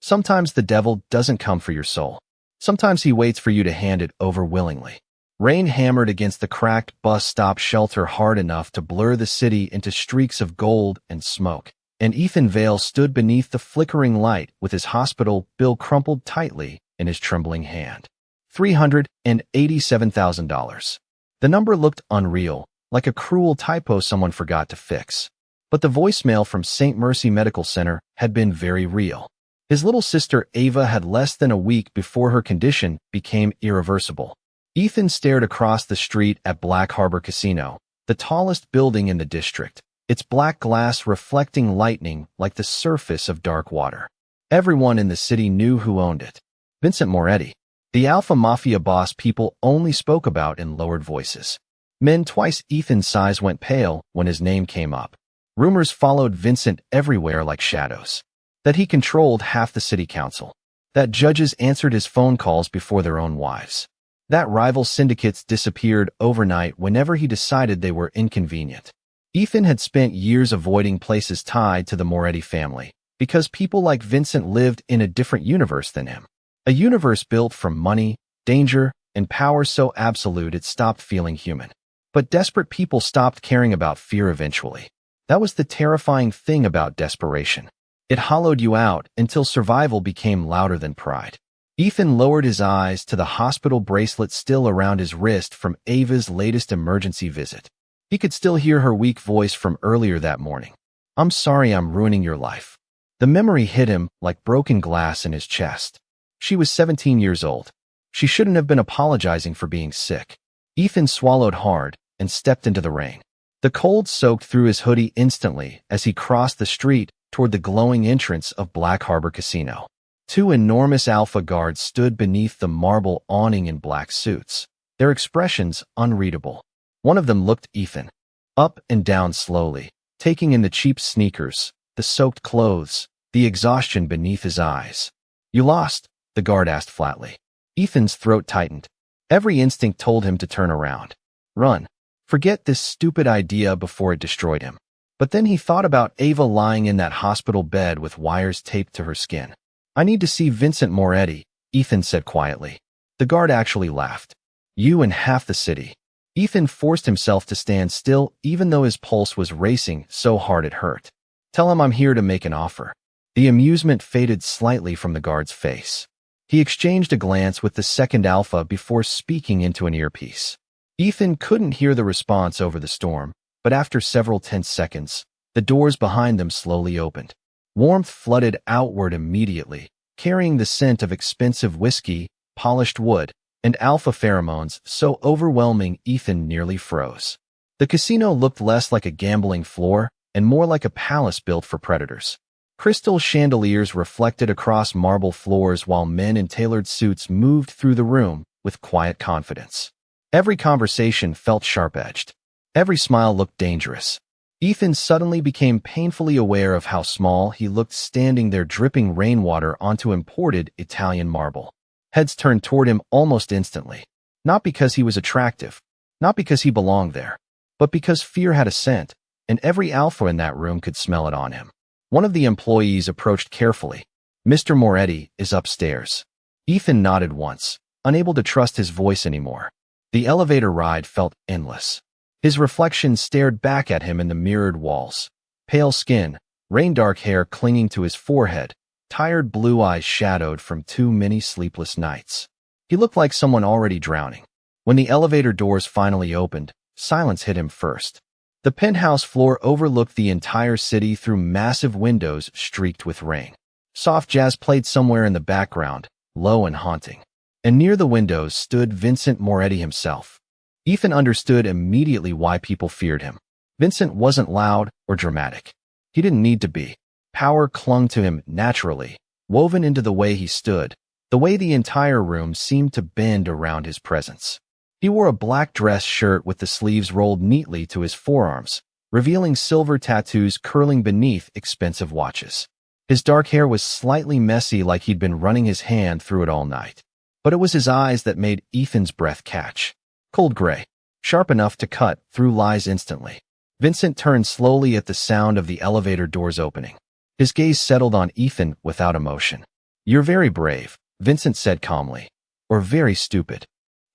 Sometimes the devil doesn't come for your soul. Sometimes he waits for you to hand it over willingly. Rain hammered against the cracked bus stop shelter hard enough to blur the city into streaks of gold and smoke, and Ethan Vale stood beneath the flickering light with his hospital bill crumpled tightly in his trembling hand. $387,000. The number looked unreal, like a cruel typo someone forgot to fix. But the voicemail from St. Mercy Medical Center had been very real. His little sister Ava had less than a week before her condition became irreversible. Ethan stared across the street at Black Harbor Casino, the tallest building in the district, its black glass reflecting lightning like the surface of dark water. Everyone in the city knew who owned it. Vincent Moretti, the alpha mafia boss people only spoke about in lowered voices. Men twice Ethan's size went pale when his name came up. Rumors followed Vincent everywhere like shadows. That he controlled half the city council. That judges answered his phone calls before their own wives. That rival syndicates disappeared overnight whenever he decided they were inconvenient. Ethan had spent years avoiding places tied to the Moretti family, because people like Vincent lived in a different universe than him. A universe built from money, danger, and power so absolute it stopped feeling human. But desperate people stopped caring about fear eventually. That was the terrifying thing about desperation. It hollowed you out until survival became louder than pride. Ethan lowered his eyes to the hospital bracelet still around his wrist from Ava's latest emergency visit. He could still hear her weak voice from earlier that morning. "I'm sorry I'm ruining your life." The memory hit him like broken glass in his chest. She was 17 years old. She shouldn't have been apologizing for being sick. Ethan swallowed hard and stepped into the rain. The cold soaked through his hoodie instantly as he crossed the street toward the glowing entrance of Black Harbor Casino. Two enormous alpha guards stood beneath the marble awning in black suits, their expressions unreadable. One of them looked Ethan up and down slowly, taking in the cheap sneakers, the soaked clothes, the exhaustion beneath his eyes. "You lost?" the guard asked flatly. Ethan's throat tightened. Every instinct told him to turn around. Run. Forget this stupid idea before it destroyed him. But then he thought about Ava lying in that hospital bed with wires taped to her skin. "I need to see Vincent Moretti," Ethan said quietly. The guard actually laughed. "You and half the city." Ethan forced himself to stand still even though his pulse was racing so hard it hurt. "Tell him I'm here to make an offer." The amusement faded slightly from the guard's face. He exchanged a glance with the second alpha before speaking into an earpiece. Ethan couldn't hear the response over the storm, but after several tense seconds, the doors behind them slowly opened. Warmth flooded outward immediately, carrying the scent of expensive whiskey, polished wood, and alpha pheromones so overwhelming Ethan nearly froze. The casino looked less like a gambling floor and more like a palace built for predators. Crystal chandeliers reflected across marble floors while men in tailored suits moved through the room with quiet confidence. Every conversation felt sharp-edged. Every smile looked dangerous. Ethan suddenly became painfully aware of how small he looked standing there dripping rainwater onto imported Italian marble. Heads turned toward him almost instantly. Not because he was attractive, not because he belonged there, but because fear had a scent, and every alpha in that room could smell it on him. One of the employees approached carefully. "Mr. Moretti is upstairs." Ethan nodded once, unable to trust his voice anymore. The elevator ride felt endless. His reflection stared back at him in the mirrored walls. Pale skin, rain-dark hair clinging to his forehead, tired blue eyes shadowed from too many sleepless nights. He looked like someone already drowning. When the elevator doors finally opened, silence hit him first. The penthouse floor overlooked the entire city through massive windows streaked with rain. Soft jazz played somewhere in the background, low and haunting. And near the windows stood Vincent Moretti himself. Ethan understood immediately why people feared him. Vincent wasn't loud or dramatic. He didn't need to be. Power clung to him naturally, woven into the way he stood, the way the entire room seemed to bend around his presence. He wore a black dress shirt with the sleeves rolled neatly to his forearms, revealing silver tattoos curling beneath expensive watches. His dark hair was slightly messy like he'd been running his hand through it all night. But it was his eyes that made Ethan's breath catch. Cold gray, sharp enough to cut through lies instantly. Vincent turned slowly at the sound of the elevator doors opening. His gaze settled on Ethan without emotion. You're very brave, Vincent said calmly. Or very stupid.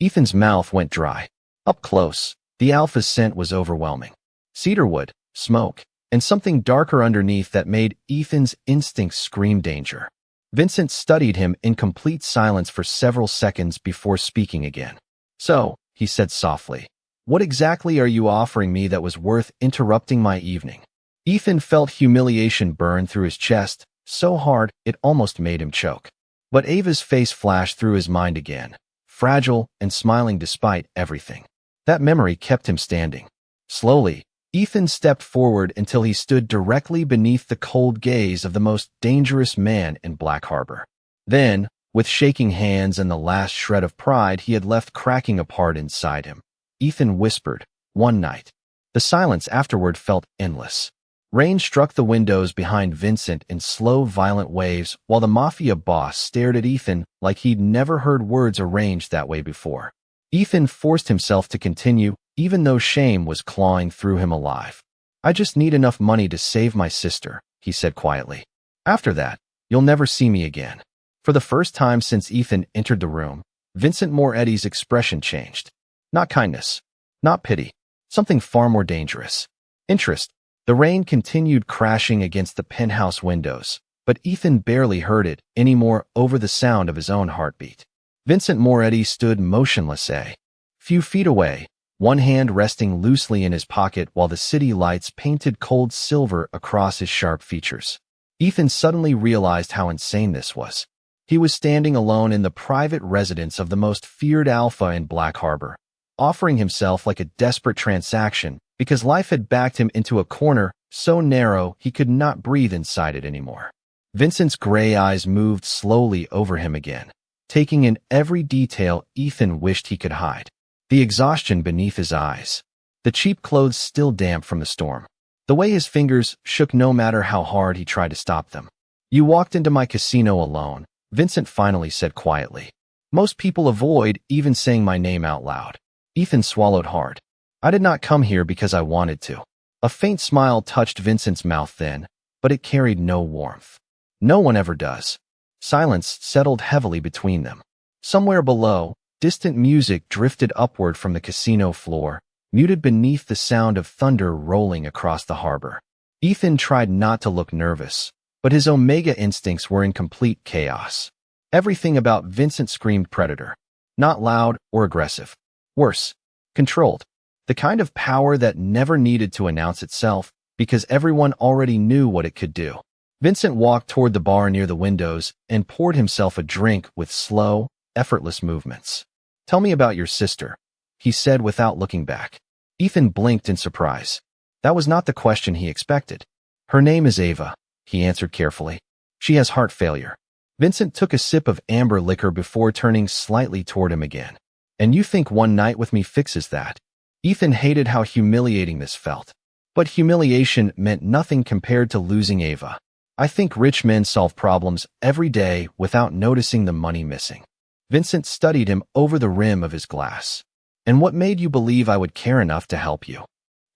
Ethan's mouth went dry. Up close, the alpha's scent was overwhelming. Cedarwood, smoke, and something darker underneath that made Ethan's instincts scream danger. Vincent studied him in complete silence for several seconds before speaking again. So, he said softly, what exactly are you offering me that was worth interrupting my evening? Ethan felt humiliation burn through his chest, so hard it almost made him choke. But Ava's face flashed through his mind again, fragile and smiling despite everything. That memory kept him standing. Slowly, Ethan stepped forward until he stood directly beneath the cold gaze of the most dangerous man in Black Harbor. Then, with shaking hands and the last shred of pride he had left cracking apart inside him, Ethan whispered, "One night." The silence afterward felt endless. Rain struck the windows behind Vincent in slow, violent waves while the Mafia Boss stared at Ethan like he'd never heard words arranged that way before. Ethan forced himself to continue, even though shame was clawing through him alive. "I just need enough money to save my sister," he said quietly. "After that, you'll never see me again." For the first time since Ethan entered the room, Vincent Moretti's expression changed. Not kindness, not pity, something far more dangerous. Interest. The rain continued crashing against the penthouse windows, but Ethan barely heard it anymore over the sound of his own heartbeat. Vincent Moretti stood motionless a few feet away, one hand resting loosely in his pocket while the city lights painted cold silver across his sharp features. Ethan suddenly realized how insane this was. He was standing alone in the private residence of the most feared alpha in Black Harbor, offering himself like a desperate transaction because life had backed him into a corner so narrow he could not breathe inside it anymore. Vincent's gray eyes moved slowly over him again, taking in every detail Ethan wished he could hide. The exhaustion beneath his eyes, the cheap clothes still damp from the storm, the way his fingers shook no matter how hard he tried to stop them. "You walked into my casino alone," Vincent finally said quietly. "Most people avoid even saying my name out loud." Ethan swallowed hard. "I did not come here because I wanted to." A faint smile touched Vincent's mouth then, but it carried no warmth. No one ever does. Silence settled heavily between them. Somewhere below, distant music drifted upward from the casino floor, muted beneath the sound of thunder rolling across the harbor. Ethan tried not to look nervous, but his Omega instincts were in complete chaos. Everything about Vincent screamed predator. Not loud or aggressive. Worse, controlled. The kind of power that never needed to announce itself because everyone already knew what it could do. Vincent walked toward the bar near the windows and poured himself a drink with slow, effortless movements. "Tell me about your sister," he said without looking back. Ethan blinked in surprise. That was not the question he expected. "Her name is Ava," he answered carefully. "She has heart failure." Vincent took a sip of amber liquor before turning slightly toward him again. "And you think one night with me fixes that?" Ethan hated how humiliating this felt. But humiliation meant nothing compared to losing Ava. "I think rich men solve problems every day without noticing the money missing." Vincent studied him over the rim of his glass. "And what made you believe I would care enough to help you?"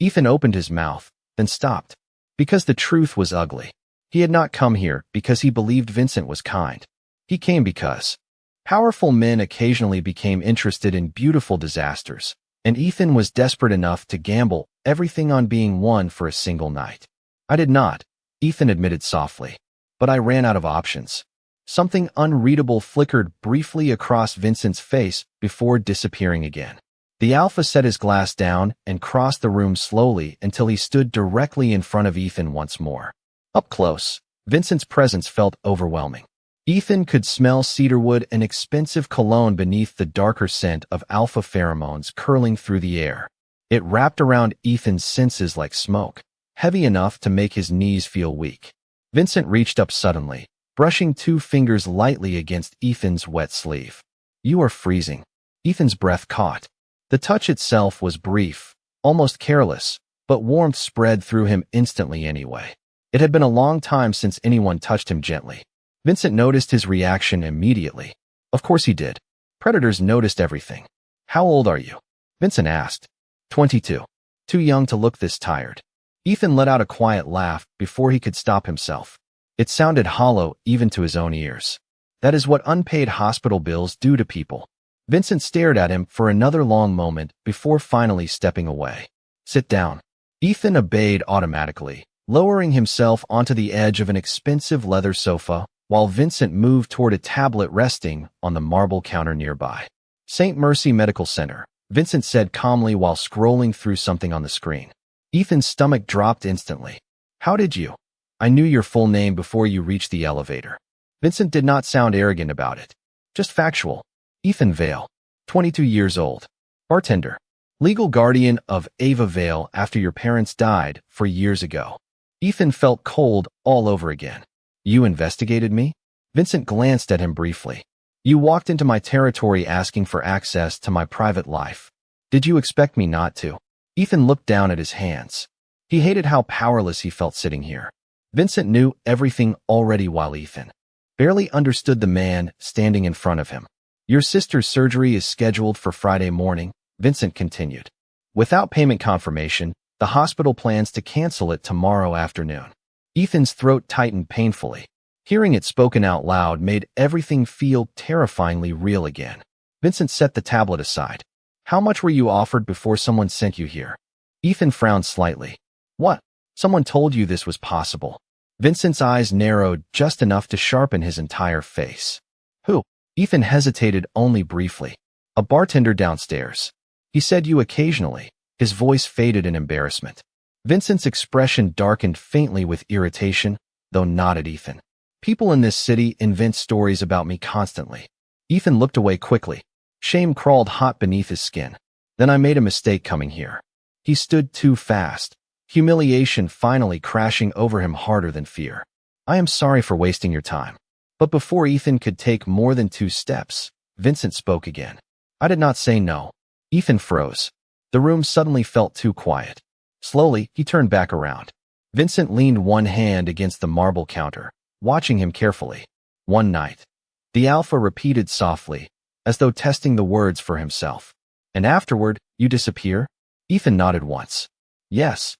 Ethan opened his mouth, then stopped. Because the truth was ugly. He had not come here because he believed Vincent was kind. He came because powerful men occasionally became interested in beautiful disasters, and Ethan was desperate enough to gamble everything on being won for a single night. "I did not," Ethan admitted softly, "but I ran out of options." Something unreadable flickered briefly across Vincent's face before disappearing again. The alpha set his glass down and crossed the room slowly until he stood directly in front of Ethan once more. Up close, Vincent's presence felt overwhelming. Ethan could smell cedarwood and expensive cologne beneath the darker scent of alpha pheromones curling through the air. It wrapped around Ethan's senses like smoke, heavy enough to make his knees feel weak. Vincent reached up suddenly, brushing two fingers lightly against Ethan's wet sleeve. "You are freezing." Ethan's breath caught. The touch itself was brief, almost careless, but warmth spread through him instantly anyway. It had been a long time since anyone touched him gently. Vincent noticed his reaction immediately. Of course he did. Predators noticed everything. "How old are you?" Vincent asked. 22. Too young to look this tired. Ethan let out a quiet laugh before he could stop himself. It sounded hollow even to his own ears. That is what unpaid hospital bills do to people. Vincent stared at him for another long moment before finally stepping away. Sit down. Ethan obeyed automatically, lowering himself onto the edge of an expensive leather sofa while Vincent moved toward a tablet resting on the marble counter nearby. St. Mercy Medical Center, Vincent said calmly while scrolling through something on the screen. Ethan's stomach dropped instantly. How did you? I knew your full name before you reached the elevator. Vincent did not sound arrogant about it. Just factual. Ethan Vale, 22 years old. Bartender. Legal guardian of Ava Vale after your parents died 4 years ago. Ethan felt cold all over again. You investigated me? Vincent glanced at him briefly. You walked into my territory asking for access to my private life. Did you expect me not to? Ethan looked down at his hands. He hated how powerless he felt sitting here. Vincent knew everything already while Ethan barely understood the man standing in front of him. Your sister's surgery is scheduled for Friday morning, Vincent continued. Without payment confirmation, the hospital plans to cancel it tomorrow afternoon. Ethan's throat tightened painfully. Hearing it spoken out loud made everything feel terrifyingly real again. Vincent set the tablet aside. How much were you offered before someone sent you here? Ethan frowned slightly. What? Someone told you this was possible. Vincent's eyes narrowed just enough to sharpen his entire face. Who? Ethan hesitated only briefly. A bartender downstairs. He said you occasionally. His voice faded in embarrassment. Vincent's expression darkened faintly with irritation, though not at Ethan. People in this city invent stories about me constantly. Ethan looked away quickly. Shame crawled hot beneath his skin. Then I made a mistake coming here. He stood too fast. Humiliation finally crashing over him harder than fear. I am sorry for wasting your time. But before Ethan could take more than 2 steps, Vincent spoke again. I did not say no. Ethan froze. The room suddenly felt too quiet. Slowly, he turned back around. Vincent leaned one hand against the marble counter, watching him carefully. One night. The alpha repeated softly, as though testing the words for himself. And afterward, you disappear? Ethan nodded once. Yes.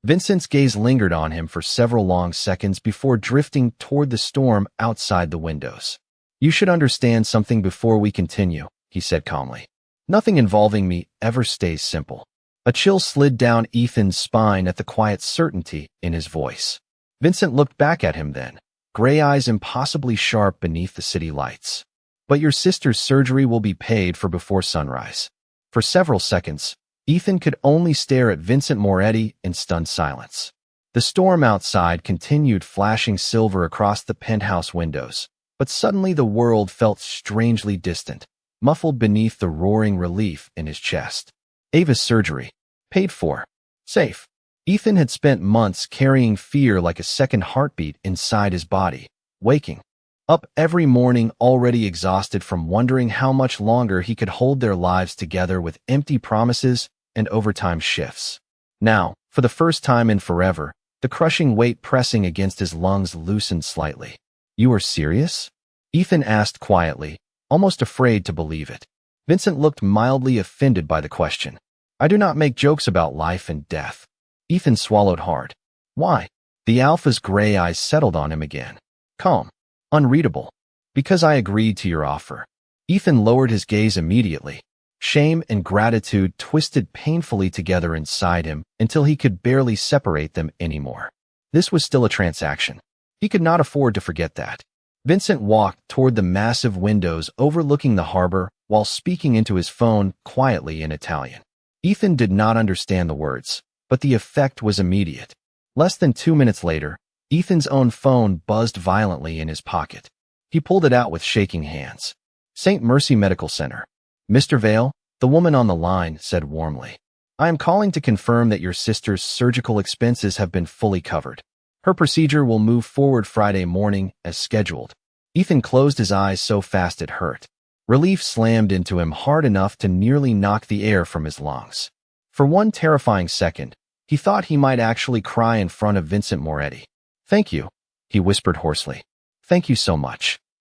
Vincent's gaze lingered on him for several long seconds before drifting toward the storm outside the windows. You should understand something before we continue, he said calmly. Nothing involving me ever stays simple. A chill slid down Ethan's spine at the quiet certainty in his voice. Vincent looked back at him then, gray eyes impossibly sharp beneath the city lights. But your sister's surgery will be paid for before sunrise. For several seconds, Ethan could only stare at Vincent Moretti in stunned silence. The storm outside continued flashing silver across the penthouse windows, but suddenly the world felt strangely distant, muffled beneath the roaring relief in his chest. Ava's surgery. Paid for. Safe. Ethan had spent months carrying fear like a second heartbeat inside his body, waking up every morning already exhausted from wondering how much longer he could hold their lives together with empty promises and overtime shifts. Now, for the first time in forever, the crushing weight pressing against his lungs loosened slightly. You are serious? Ethan asked quietly, almost afraid to believe it. Vincent looked mildly offended by the question. I do not make jokes about life and death. Ethan swallowed hard. Why? The alpha's gray eyes settled on him again. Calm. Unreadable. Because I agreed to your offer. Ethan lowered his gaze immediately. Shame and gratitude twisted painfully together inside him until he could barely separate them anymore. This was still a transaction. He could not afford to forget that. Vincent walked toward the massive windows overlooking the harbor while speaking into his phone quietly in Italian. Ethan did not understand the words, but the effect was immediate. Less than 2 minutes later, Ethan's own phone buzzed violently in his pocket. He pulled it out with shaking hands. St. Mercy Medical Center. Mr. Vale, the woman on the line said warmly. I am calling to confirm that your sister's surgical expenses have been fully covered. Her procedure will move forward Friday morning as scheduled. Ethan closed his eyes so fast it hurt. Relief slammed into him hard enough to nearly knock the air from his lungs. For one terrifying second, he thought he might actually cry in front of Vincent Moretti. Thank you, he whispered hoarsely. Thank you so much.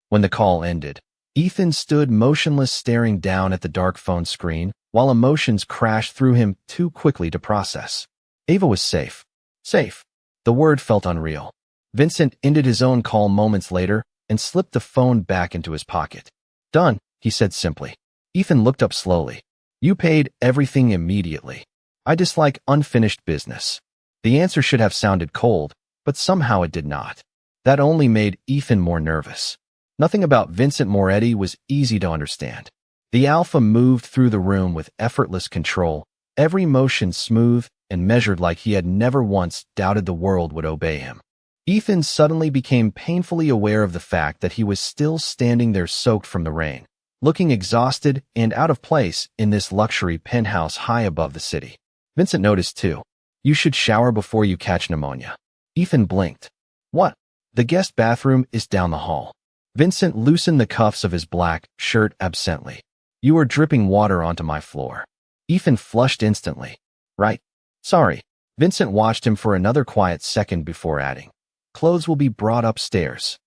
When the call ended, Ethan stood motionless staring down at the dark phone screen while emotions crashed through him too quickly to process. Ava was safe. Safe. The word felt unreal. Vincent ended his own call moments later and slipped the phone back into his pocket. Done, he said simply. Ethan looked up slowly. You paid everything immediately. I dislike unfinished business. The answer should have sounded cold, but somehow it did not. That only made Ethan more nervous. Nothing about Vincent Moretti was easy to understand. The alpha moved through the room with effortless control, every motion smooth and measured like he had never once doubted the world would obey him. Ethan suddenly became painfully aware of the fact that he was still standing there soaked from the rain, looking exhausted and out of place in this luxury penthouse high above the city. Vincent noticed too. You should shower before you catch pneumonia. Ethan blinked. What? The guest bathroom is down the hall. Vincent loosened the cuffs of his black shirt absently. You are dripping water onto my floor. Ethan flushed instantly. Right. Sorry. Vincent watched him for another quiet second before adding. Clothes will be brought upstairs.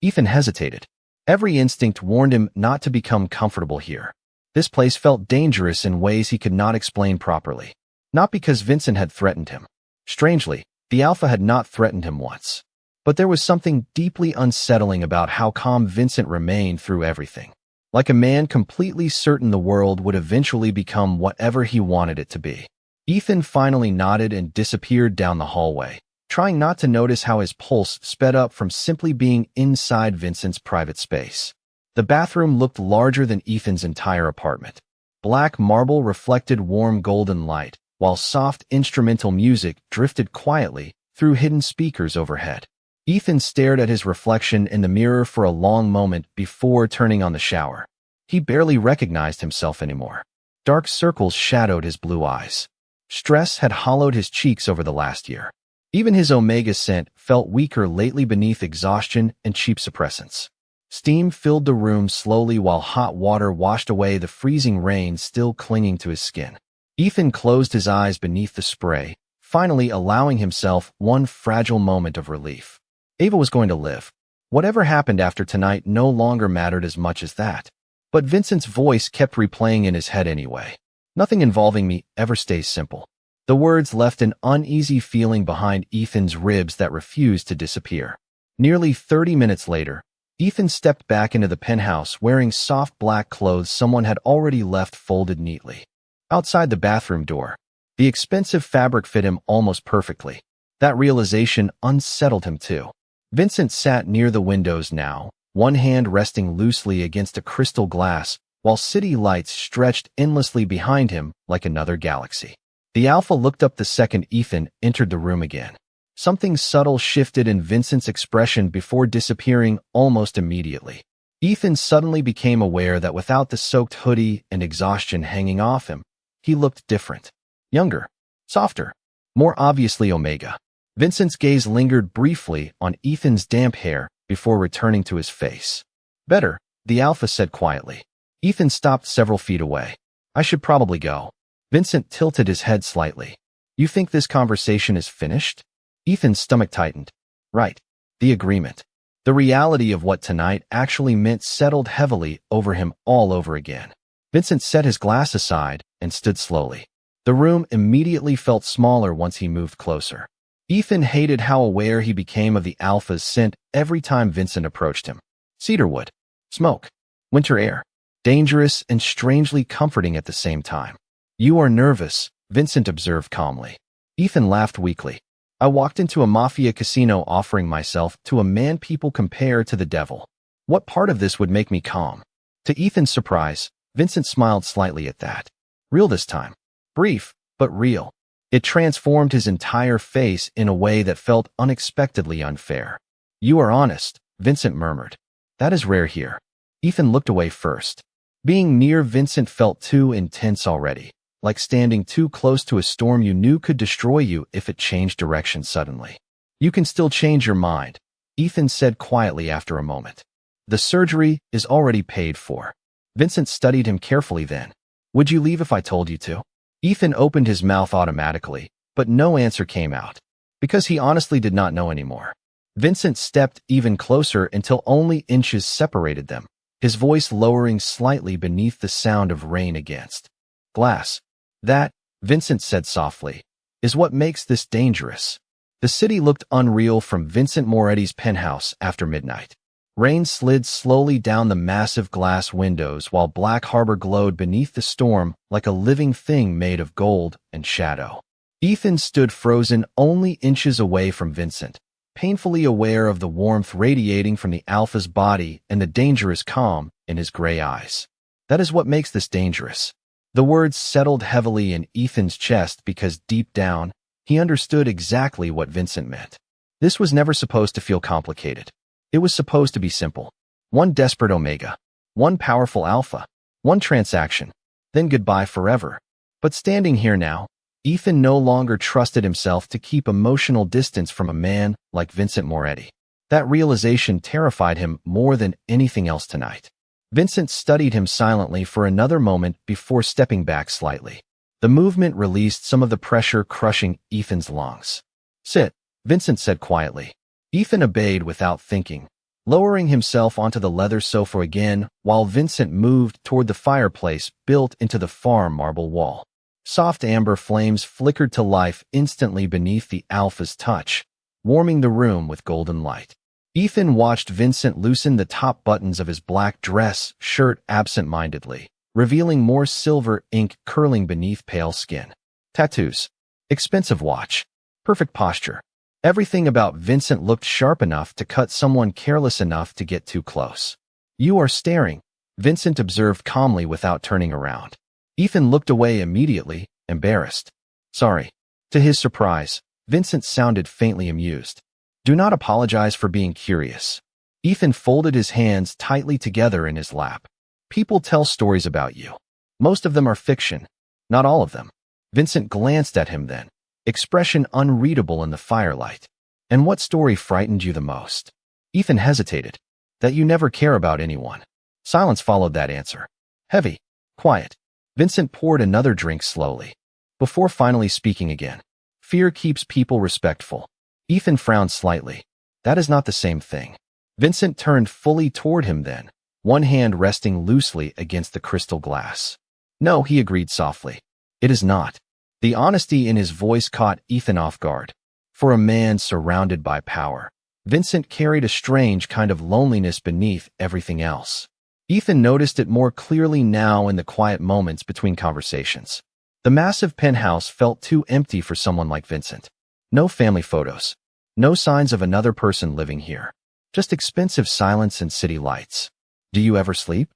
Ethan hesitated. Every instinct warned him not to become comfortable here. This place felt dangerous in ways he could not explain properly. Not because Vincent had threatened him. Strangely, the alpha had not threatened him once. But there was something deeply unsettling about how calm Vincent remained through everything. Like a man completely certain the world would eventually become whatever he wanted it to be. Ethan finally nodded and disappeared down the hallway, trying not to notice how his pulse sped up from simply being inside Vincent's private space. The bathroom looked larger than Ethan's entire apartment. Black marble reflected warm golden light, while soft instrumental music drifted quietly through hidden speakers overhead. Ethan stared at his reflection in the mirror for a long moment before turning on the shower. He barely recognized himself anymore. Dark circles shadowed his blue eyes. Stress had hollowed his cheeks over the last year. Even his omega scent felt weaker lately beneath exhaustion and cheap suppressants. Steam filled the room slowly while hot water washed away the freezing rain still clinging to his skin. Ethan closed his eyes beneath the spray, finally allowing himself one fragile moment of relief. Ava was going to live. Whatever happened after tonight no longer mattered as much as that. But Vincent's voice kept replaying in his head anyway. Nothing involving me ever stays simple. The words left an uneasy feeling behind Ethan's ribs that refused to disappear. Nearly 30 minutes later, Ethan stepped back into the penthouse wearing soft black clothes someone had already left folded neatly. Outside the bathroom door, the expensive fabric fit him almost perfectly. That realization unsettled him too. Vincent sat near the windows now, one hand resting loosely against a crystal glass, while city lights stretched endlessly behind him like another galaxy. The alpha looked up the second Ethan entered the room again. Something subtle shifted in Vincent's expression before disappearing almost immediately. Ethan suddenly became aware that without the soaked hoodie and exhaustion hanging off him, he looked different. Younger, softer, more obviously omega. Vincent's gaze lingered briefly on Ethan's damp hair before returning to his face. Better, the alpha said quietly. Ethan stopped several feet away. I should probably go. Vincent tilted his head slightly. You think this conversation is finished? Ethan's stomach tightened. Right. The agreement. The reality of what tonight actually meant settled heavily over him all over again. Vincent set his glass aside and stood slowly. The room immediately felt smaller once he moved closer. Ethan hated how aware he became of the alpha's scent every time Vincent approached him. Cedarwood, smoke, winter air, dangerous and strangely comforting at the same time. You are nervous, Vincent observed calmly. Ethan laughed weakly. I walked into a mafia casino offering myself to a man people compare to the devil. What part of this would make me calm? To Ethan's surprise, Vincent smiled slightly at that. Real this time. Brief, but real. It transformed his entire face in a way that felt unexpectedly unfair. You are honest, Vincent murmured. That is rare here. Ethan looked away first. Being near Vincent felt too intense already, like standing too close to a storm you knew could destroy you if it changed direction suddenly. You can still change your mind, Ethan said quietly after a moment. The surgery is already paid for. Vincent studied him carefully then. Would you leave if I told you to? Ethan opened his mouth automatically, but no answer came out, because he honestly did not know anymore. Vincent stepped even closer until only inches separated them, his voice lowering slightly beneath the sound of rain against glass. That, Vincent said softly, is what makes this dangerous. The city looked unreal from Vincent Moretti's penthouse after midnight. Rain slid slowly down the massive glass windows while Black Harbor glowed beneath the storm like a living thing made of gold and shadow. Ethan stood frozen only inches away from Vincent, painfully aware of the warmth radiating from the Alpha's body and the dangerous calm in his gray eyes. That is what makes this dangerous. The words settled heavily in Ethan's chest because deep down, he understood exactly what Vincent meant. This was never supposed to feel complicated. It was supposed to be simple. One desperate Omega. One powerful Alpha. One transaction. Then goodbye forever. But standing here now, Ethan no longer trusted himself to keep emotional distance from a man like Vincent Moretti. That realization terrified him more than anything else tonight. Vincent studied him silently for another moment before stepping back slightly. The movement released some of the pressure crushing Ethan's lungs. "Sit," Vincent said quietly. Ethan obeyed without thinking, lowering himself onto the leather sofa again while Vincent moved toward the fireplace built into the farm marble wall. Soft amber flames flickered to life instantly beneath the Alpha's touch, warming the room with golden light. Ethan watched Vincent loosen the top buttons of his black dress shirt absent-mindedly, revealing more silver ink curling beneath pale skin. Tattoos. Expensive watch. Perfect posture. Everything about Vincent looked sharp enough to cut someone careless enough to get too close. "You are staring," Vincent observed calmly without turning around. Ethan looked away immediately, embarrassed. "Sorry." To his surprise, Vincent sounded faintly amused. "Do not apologize for being curious." Ethan folded his hands tightly together in his lap. "People tell stories about you. Most of them are fiction. Not all of them." Vincent glanced at him then, expression unreadable in the firelight. "And what story frightened you the most?" Ethan hesitated. "That you never care about anyone." Silence followed that answer. Heavy. Quiet. Vincent poured another drink slowly, before finally speaking again. "Fear keeps people respectful." Ethan frowned slightly. "That is not the same thing." Vincent turned fully toward him then, one hand resting loosely against the crystal glass. "No," he agreed softly. "It is not." The honesty in his voice caught Ethan off guard. For a man surrounded by power, Vincent carried a strange kind of loneliness beneath everything else. Ethan noticed it more clearly now in the quiet moments between conversations. The massive penthouse felt too empty for someone like Vincent. No family photos. No signs of another person living here. Just expensive silence and city lights. "Do you ever sleep?"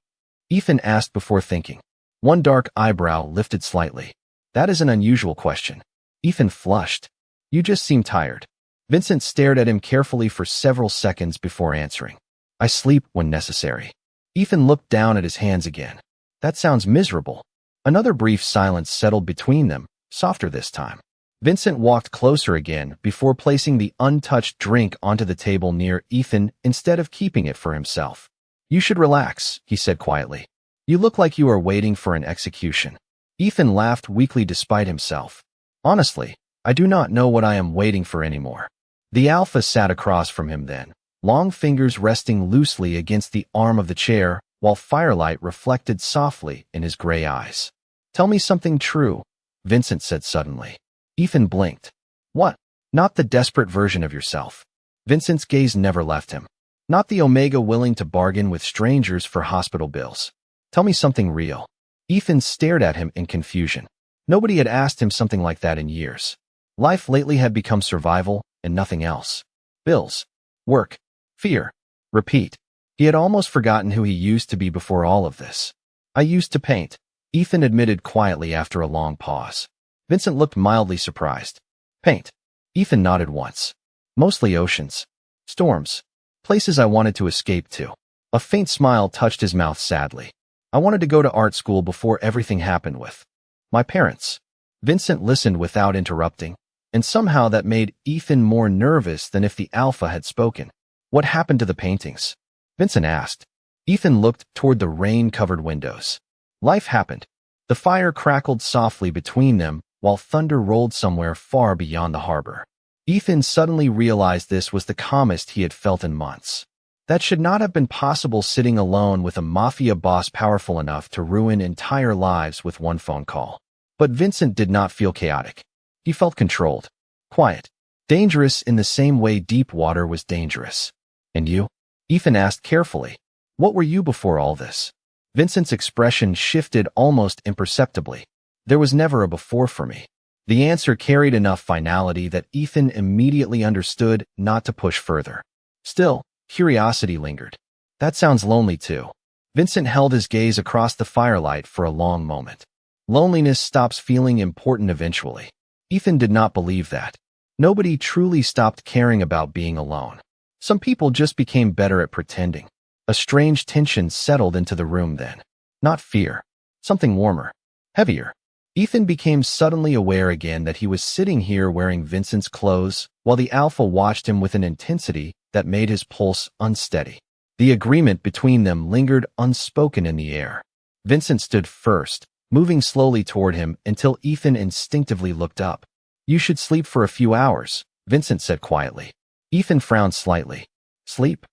Ethan asked before thinking. One dark eyebrow lifted slightly. "That is an unusual question." Ethan flushed. "You just seem tired." Vincent stared at him carefully for several seconds before answering. "I sleep when necessary." Ethan looked down at his hands again. "That sounds miserable." Another brief silence settled between them, softer this time. Vincent walked closer again before placing the untouched drink onto the table near Ethan instead of keeping it for himself. "You should relax," he said quietly. "You look like you are waiting for an execution." Ethan laughed weakly despite himself. "Honestly, I do not know what I am waiting for anymore." The Alpha sat across from him then, long fingers resting loosely against the arm of the chair while firelight reflected softly in his gray eyes. "Tell me something true," Vincent said suddenly. Ethan blinked. "What?" "Not the desperate version of yourself." Vincent's gaze never left him. "Not the Omega willing to bargain with strangers for hospital bills. Tell me something real." Ethan stared at him in confusion. Nobody had asked him something like that in years. Life lately had become survival and nothing else. Bills. Work. Fear. Repeat. He had almost forgotten who he used to be before all of this. "I used to paint," Ethan admitted quietly after a long pause. Vincent looked mildly surprised. "Paint?" Ethan nodded once. "Mostly oceans. Storms. Places I wanted to escape to." A faint smile touched his mouth sadly. "I wanted to go to art school before everything happened with my parents." Vincent listened without interrupting, and somehow that made Ethan more nervous than if the Alpha had spoken. "What happened to the paintings?" Vincent asked. Ethan looked toward the rain-covered windows. "Life happened." The fire crackled softly between them while thunder rolled somewhere far beyond the harbor. Ethan suddenly realized this was the calmest he had felt in months. That should not have been possible sitting alone with a mafia boss powerful enough to ruin entire lives with one phone call. But Vincent did not feel chaotic. He felt controlled, quiet, dangerous in the same way deep water was dangerous. "And you?" Ethan asked carefully. What were you before all this? Vincent's expression shifted almost imperceptibly. There was never a before for me. The answer carried enough finality that Ethan immediately understood not to push further. Still, curiosity lingered. That sounds lonely too. Vincent held his gaze across the firelight for a long moment. Loneliness stops feeling important eventually. Ethan did not believe that. Nobody truly stopped caring about being alone. Some people just became better at pretending. A strange tension settled into the room then. Not fear. Something warmer. Heavier. Ethan became suddenly aware again that he was sitting here wearing Vincent's clothes, while the Alpha watched him with an intensity that made his pulse unsteady. The agreement between them lingered unspoken in the air. Vincent stood first, moving slowly toward him until Ethan instinctively looked up. You should sleep for a few hours, Vincent said quietly. Ethan frowned slightly. Sleep?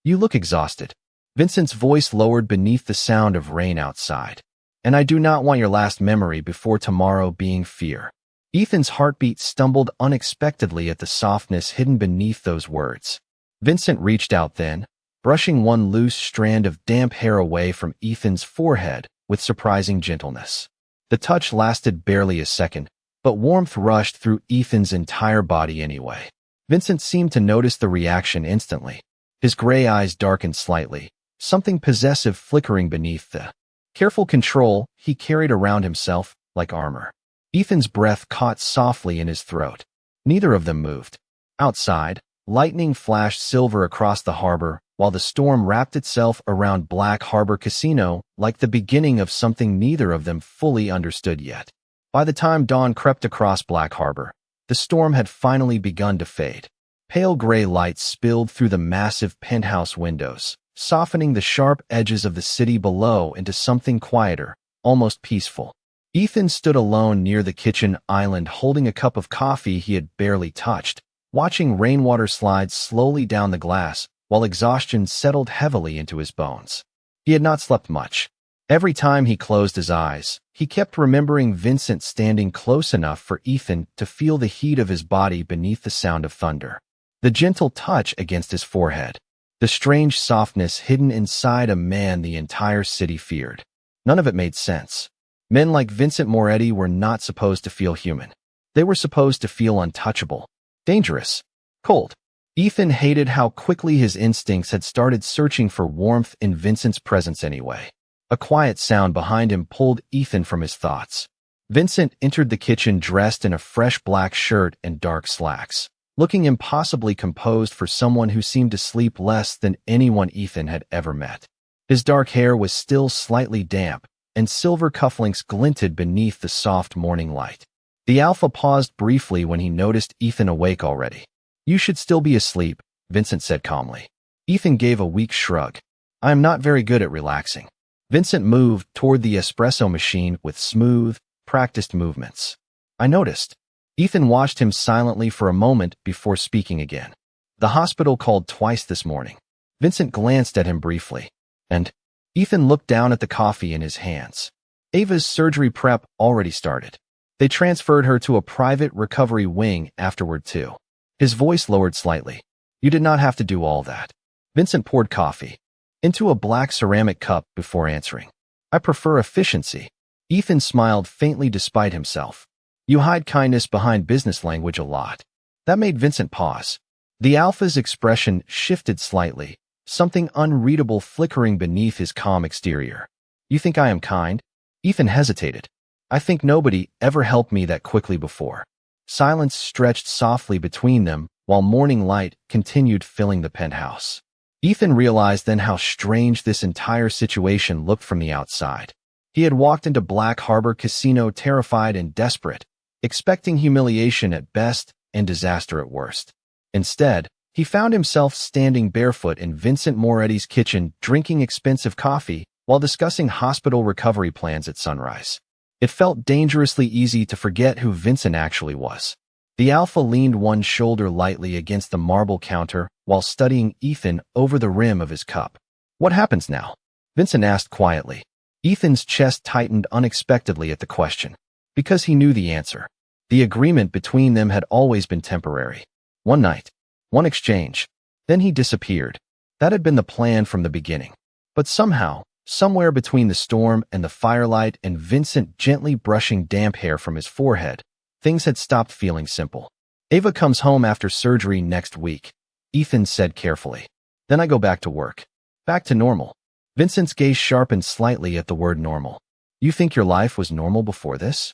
You look exhausted. Vincent's voice lowered beneath the sound of rain outside. And I do not want your last memory before tomorrow being fear. Ethan's heartbeat stumbled unexpectedly at the softness hidden beneath those words. Vincent reached out then, brushing one loose strand of damp hair away from Ethan's forehead with surprising gentleness. The touch lasted barely a second, but warmth rushed through Ethan's entire body anyway. Vincent seemed to notice the reaction instantly. His gray eyes darkened slightly, something possessive flickering beneath the careful control he carried around himself like armor. Ethan's breath caught softly in his throat. Neither of them moved. Outside, lightning flashed silver across the harbor, while the storm wrapped itself around Black Harbor Casino like the beginning of something neither of them fully understood yet. By the time dawn crept across Black Harbor, the storm had finally begun to fade. Pale gray light spilled through the massive penthouse windows, softening the sharp edges of the city below into something quieter, almost peaceful. Ethan stood alone near the kitchen island holding a cup of coffee he had barely touched, watching rainwater slide slowly down the glass while exhaustion settled heavily into his bones. He had not slept much. Every time he closed his eyes, he kept remembering Vincent standing close enough for Ethan to feel the heat of his body beneath the sound of thunder. The gentle touch against his forehead. The strange softness hidden inside a man the entire city feared. None of it made sense. Men like Vincent Moretti were not supposed to feel human. They were supposed to feel untouchable, dangerous, cold. Ethan hated how quickly his instincts had started searching for warmth in Vincent's presence anyway. A quiet sound behind him pulled Ethan from his thoughts. Vincent entered the kitchen dressed in a fresh black shirt and dark slacks, looking impossibly composed for someone who seemed to sleep less than anyone Ethan had ever met. His dark hair was still slightly damp, and silver cufflinks glinted beneath the soft morning light. The Alpha paused briefly when he noticed Ethan awake already. You should still be asleep, Vincent said calmly. Ethan gave a weak shrug. I am not very good at relaxing. Vincent moved toward the espresso machine with smooth, practiced movements. I noticed. Ethan watched him silently for a moment before speaking again. The hospital called twice this morning. Vincent glanced at him briefly. And Ethan looked down at the coffee in his hands. Ava's surgery prep already started. They transferred her to a private recovery wing afterward too. His voice lowered slightly. You did not have to do all that. Vincent poured coffee into a black ceramic cup before answering. I prefer efficiency. Ethan smiled faintly despite himself. You hide kindness behind business language a lot. That made Vincent pause. The Alpha's expression shifted slightly, something unreadable flickering beneath his calm exterior. You think I am kind? Ethan hesitated. I think nobody ever helped me that quickly before. Silence stretched softly between them while morning light continued filling the penthouse. Ethan realized then how strange this entire situation looked from the outside. He had walked into Black Harbor Casino terrified and desperate, expecting humiliation at best and disaster at worst. Instead, he found himself standing barefoot in Vincent Moretti's kitchen drinking expensive coffee while discussing hospital recovery plans at sunrise. It felt dangerously easy to forget who Vincent actually was. The Alpha leaned one shoulder lightly against the marble counter while studying Ethan over the rim of his cup. What happens now? Vincent asked quietly. Ethan's chest tightened unexpectedly at the question, because he knew the answer. The agreement between them had always been temporary. One night, one exchange. Then he disappeared. That had been the plan from the beginning. But somehow, somewhere between the storm and the firelight and Vincent gently brushing damp hair from his forehead, things had stopped feeling simple. Ava comes home after surgery next week, Ethan said carefully. Then I go back to work. Back to normal. Vincent's gaze sharpened slightly at the word normal. You think your life was normal before this?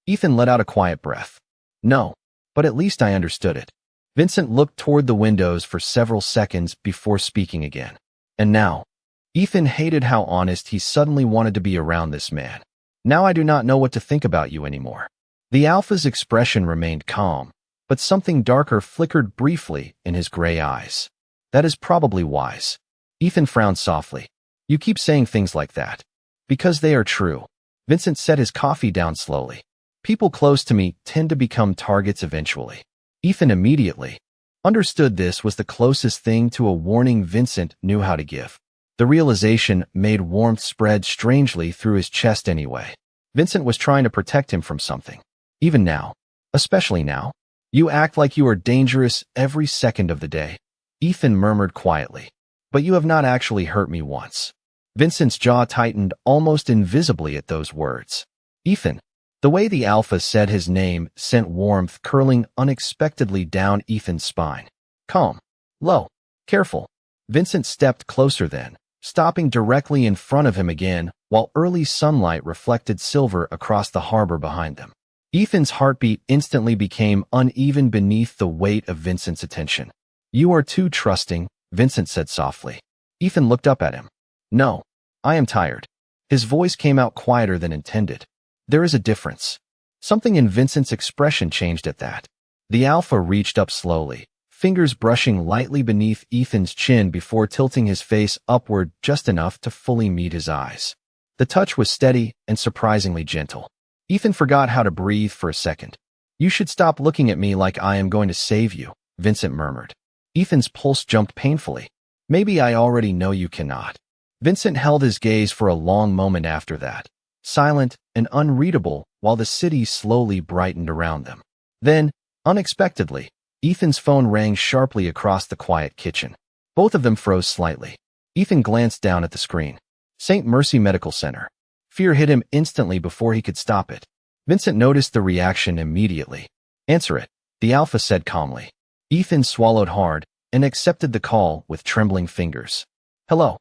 Ethan let out a quiet breath. No, but at least I understood it. Vincent looked toward the windows for several seconds before speaking again. And now, Ethan hated how honest he suddenly wanted to be around this man. Now I do not know what to think about you anymore. The alpha's expression remained calm, but something darker flickered briefly in his gray eyes. That is probably wise. Ethan frowned softly. You keep saying things like that. Because they are true. Vincent set his coffee down slowly. People close to me tend to become targets eventually. Ethan immediately understood this was the closest thing to a warning Vincent knew how to give. The realization made warmth spread strangely through his chest anyway. Vincent was trying to protect him from something. Even now. Especially now. You act like you are dangerous every second of the day. Ethan murmured quietly. But you have not actually hurt me once. Vincent's jaw tightened almost invisibly at those words. Ethan. The way the alpha said his name sent warmth curling unexpectedly down Ethan's spine. Calm. Low. Careful. Vincent stepped closer then, stopping directly in front of him again, while early sunlight reflected silver across the harbor behind them. Ethan's heartbeat instantly became uneven beneath the weight of Vincent's attention. You are too trusting, Vincent said softly. Ethan looked up at him. No, I am tired. His voice came out quieter than intended. There is a difference. Something in Vincent's expression changed at that. The alpha reached up slowly, fingers brushing lightly beneath Ethan's chin before tilting his face upward just enough to fully meet his eyes. The touch was steady and surprisingly gentle. Ethan forgot how to breathe for a second. You should stop looking at me like I am going to save you, Vincent murmured. Ethan's pulse jumped painfully. Maybe I already know you cannot. Vincent held his gaze for a long moment after that, silent and unreadable while the city slowly brightened around them. Then, unexpectedly, Ethan's phone rang sharply across the quiet kitchen. Both of them froze slightly. Ethan glanced down at the screen. St. Mercy Medical Center. Fear hit him instantly before he could stop it. Vincent noticed the reaction immediately. Answer it, the alpha said calmly. Ethan swallowed hard and accepted the call with trembling fingers. Hello.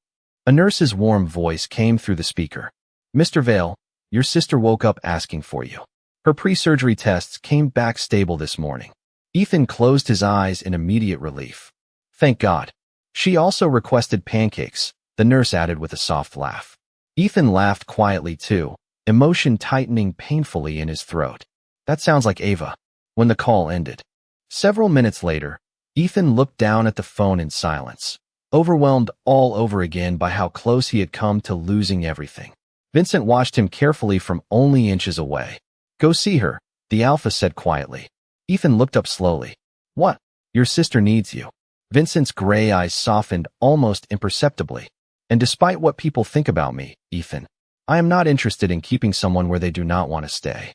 A nurse's warm voice came through the speaker. Mr. Vale, your sister woke up asking for you. Her pre-surgery tests came back stable this morning. Ethan closed his eyes in immediate relief. Thank God. She also requested pancakes, the nurse added with a soft laugh. Ethan laughed quietly too, emotion tightening painfully in his throat. That sounds like Ava. When the call ended. Several minutes later, Ethan looked down at the phone in silence, overwhelmed all over again by how close he had come to losing everything. Vincent watched him carefully from only inches away. Go see her, the alpha said quietly. Ethan looked up slowly. What? Your sister needs you. Vincent's gray eyes softened almost imperceptibly. And despite what people think about me, Ethan, I am not interested in keeping someone where they do not want to stay.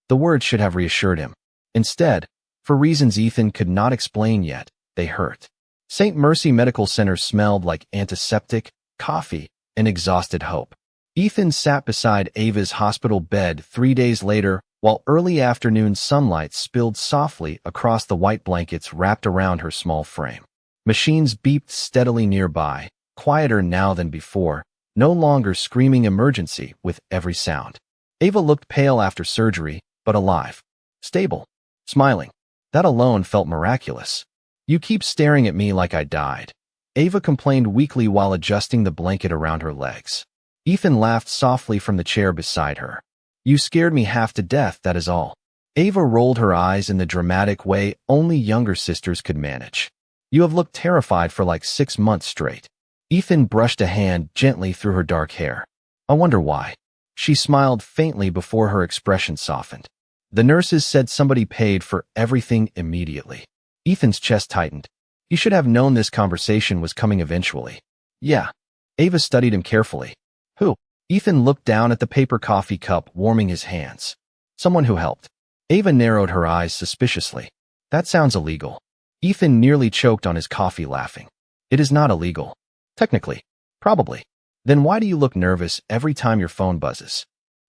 The words should have reassured him. Instead, for reasons Ethan could not explain yet, they hurt. St. Mercy Medical Center smelled like antiseptic, coffee, and exhausted hope. Ethan sat beside Ava's hospital bed 3 days later while early afternoon sunlight spilled softly across the white blankets wrapped around her small frame. Machines beeped steadily nearby, quieter now than before, no longer screaming emergency with every sound. Ava looked pale after surgery, but alive. Stable. Smiling. That alone felt miraculous. You keep staring at me like I died. Ava complained weakly while adjusting the blanket around her legs. Ethan laughed softly from the chair beside her. You scared me half to death, that is all. Ava rolled her eyes in the dramatic way only younger sisters could manage. You have looked terrified for like 6 months straight. Ethan brushed a hand gently through her dark hair. I wonder why. She smiled faintly before her expression softened. The nurses said somebody paid for everything immediately. Ethan's chest tightened. He should have known this conversation was coming eventually. Yeah. Ava studied him carefully. Who? Ethan looked down at the paper coffee cup warming his hands. Someone who helped. Ava narrowed her eyes suspiciously. That sounds illegal. Ethan nearly choked on his coffee laughing. It is not illegal. Technically. Probably. Then why do you look nervous every time your phone buzzes?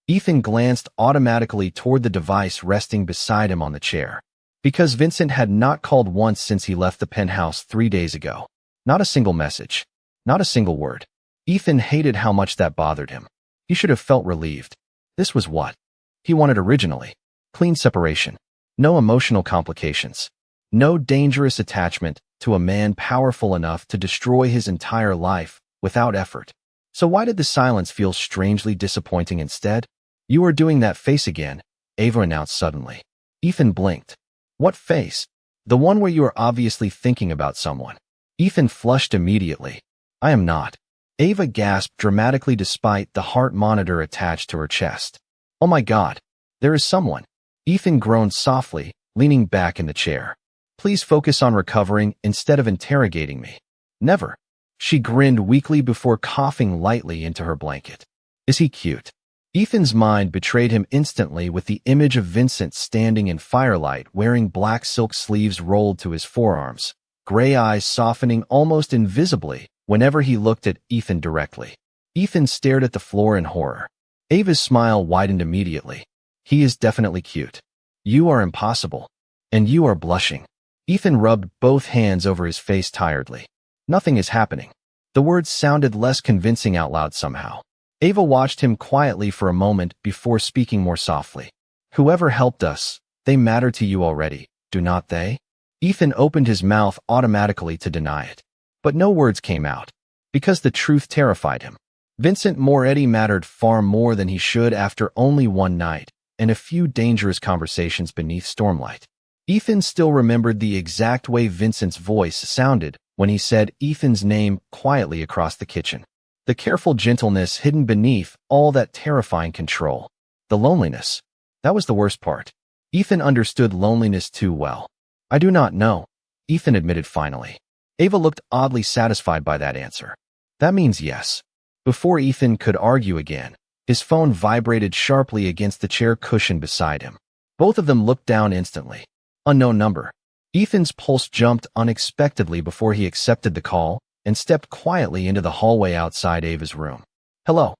Ethan glanced automatically toward the device resting beside him on the chair. Because Vincent had not called once since he left the penthouse 3 days ago. Not a single message. Not a single word. Ethan hated how much that bothered him. He should have felt relieved. This was what he wanted originally. Clean separation. No emotional complications. No dangerous attachment to a man powerful enough to destroy his entire life without effort. So why did the silence feel strangely disappointing instead? You are doing that face again, Ava announced suddenly. Ethan blinked. What face? The one where you are obviously thinking about someone. Ethan flushed immediately. I am not. Ava gasped dramatically despite the heart monitor attached to her chest. Oh my God. There is someone. Ethan groaned softly, leaning back in the chair. Please focus on recovering instead of interrogating me. Never. She grinned weakly before coughing lightly into her blanket. Is he cute? Ethan's mind betrayed him instantly with the image of Vincent standing in firelight wearing black silk sleeves rolled to his forearms, gray eyes softening almost invisibly whenever he looked at Ethan directly. Ethan stared at the floor in horror. Ava's smile widened immediately. He is definitely cute. You are impossible. And you are blushing. Ethan rubbed both hands over his face tiredly. Nothing is happening. The words sounded less convincing out loud somehow. Ava watched him quietly for a moment before speaking more softly. Whoever helped us, they matter to you already, do not they? Ethan opened his mouth automatically to deny it. But no words came out. Because the truth terrified him. Vincent Moretti mattered far more than he should after only one night and a few dangerous conversations beneath stormlight. Ethan still remembered the exact way Vincent's voice sounded when he said Ethan's name quietly across the kitchen. The careful gentleness hidden beneath all that terrifying control. The loneliness. That was the worst part. Ethan understood loneliness too well. I do not know, Ethan admitted finally. Ava looked oddly satisfied by that answer. That means yes. Before Ethan could argue again, his phone vibrated sharply against the chair cushion beside him. Both of them looked down instantly. Unknown number. Ethan's pulse jumped unexpectedly before he accepted the call and stepped quietly into the hallway outside Ava's room. Hello.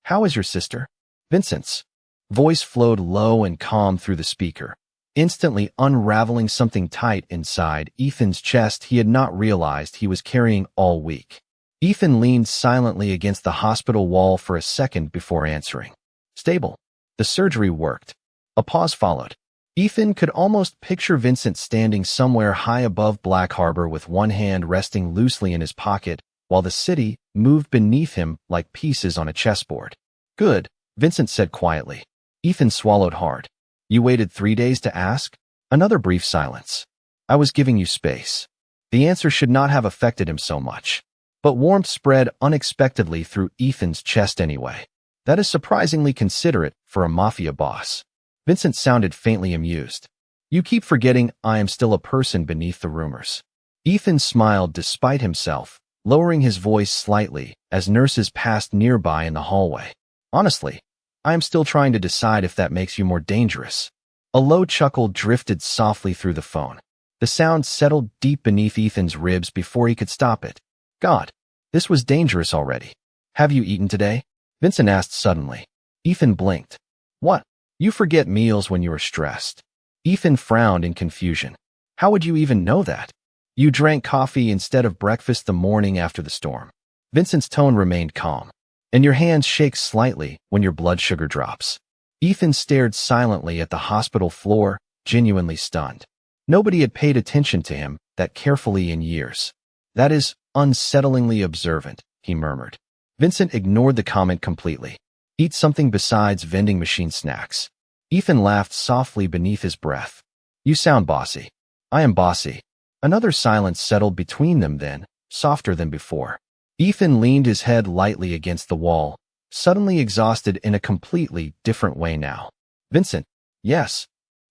How is your sister? Vincent's voice flowed low and calm through the speaker, instantly unraveling something tight inside Ethan's chest he had not realized he was carrying all week. Ethan leaned silently against the hospital wall for a second before answering. Stable. The surgery worked. A pause followed. Ethan could almost picture Vincent standing somewhere high above Black Harbor with one hand resting loosely in his pocket, while the city moved beneath him like pieces on a chessboard. Good, Vincent said quietly. Ethan swallowed hard. You waited 3 days to ask? Another brief silence. I was giving you space. The answer should not have affected him so much. But warmth spread unexpectedly through Ethan's chest anyway. That is surprisingly considerate for a mafia boss. Vincent sounded faintly amused. You keep forgetting I am still a person beneath the rumors. Ethan smiled despite himself, lowering his voice slightly as nurses passed nearby in the hallway. Honestly, I am still trying to decide if that makes you more dangerous. A low chuckle drifted softly through the phone. The sound settled deep beneath Ethan's ribs before he could stop it. God, this was dangerous already. Have you eaten today? Vincent asked suddenly. Ethan blinked. What? You forget meals when you are stressed. Ethan frowned in confusion. How would you even know that? You drank coffee instead of breakfast the morning after the storm. Vincent's tone remained calm. And your hands shake slightly when your blood sugar drops. Ethan stared silently at the hospital floor, genuinely stunned. Nobody had paid attention to him that carefully in years. That is unsettlingly observant, he murmured. Vincent ignored the comment completely. Eat something besides vending machine snacks. Ethan laughed softly beneath his breath. You sound bossy. I am bossy. Another silence settled between them then, softer than before. Ethan leaned his head lightly against the wall, suddenly exhausted in a completely different way now. Vincent, yes.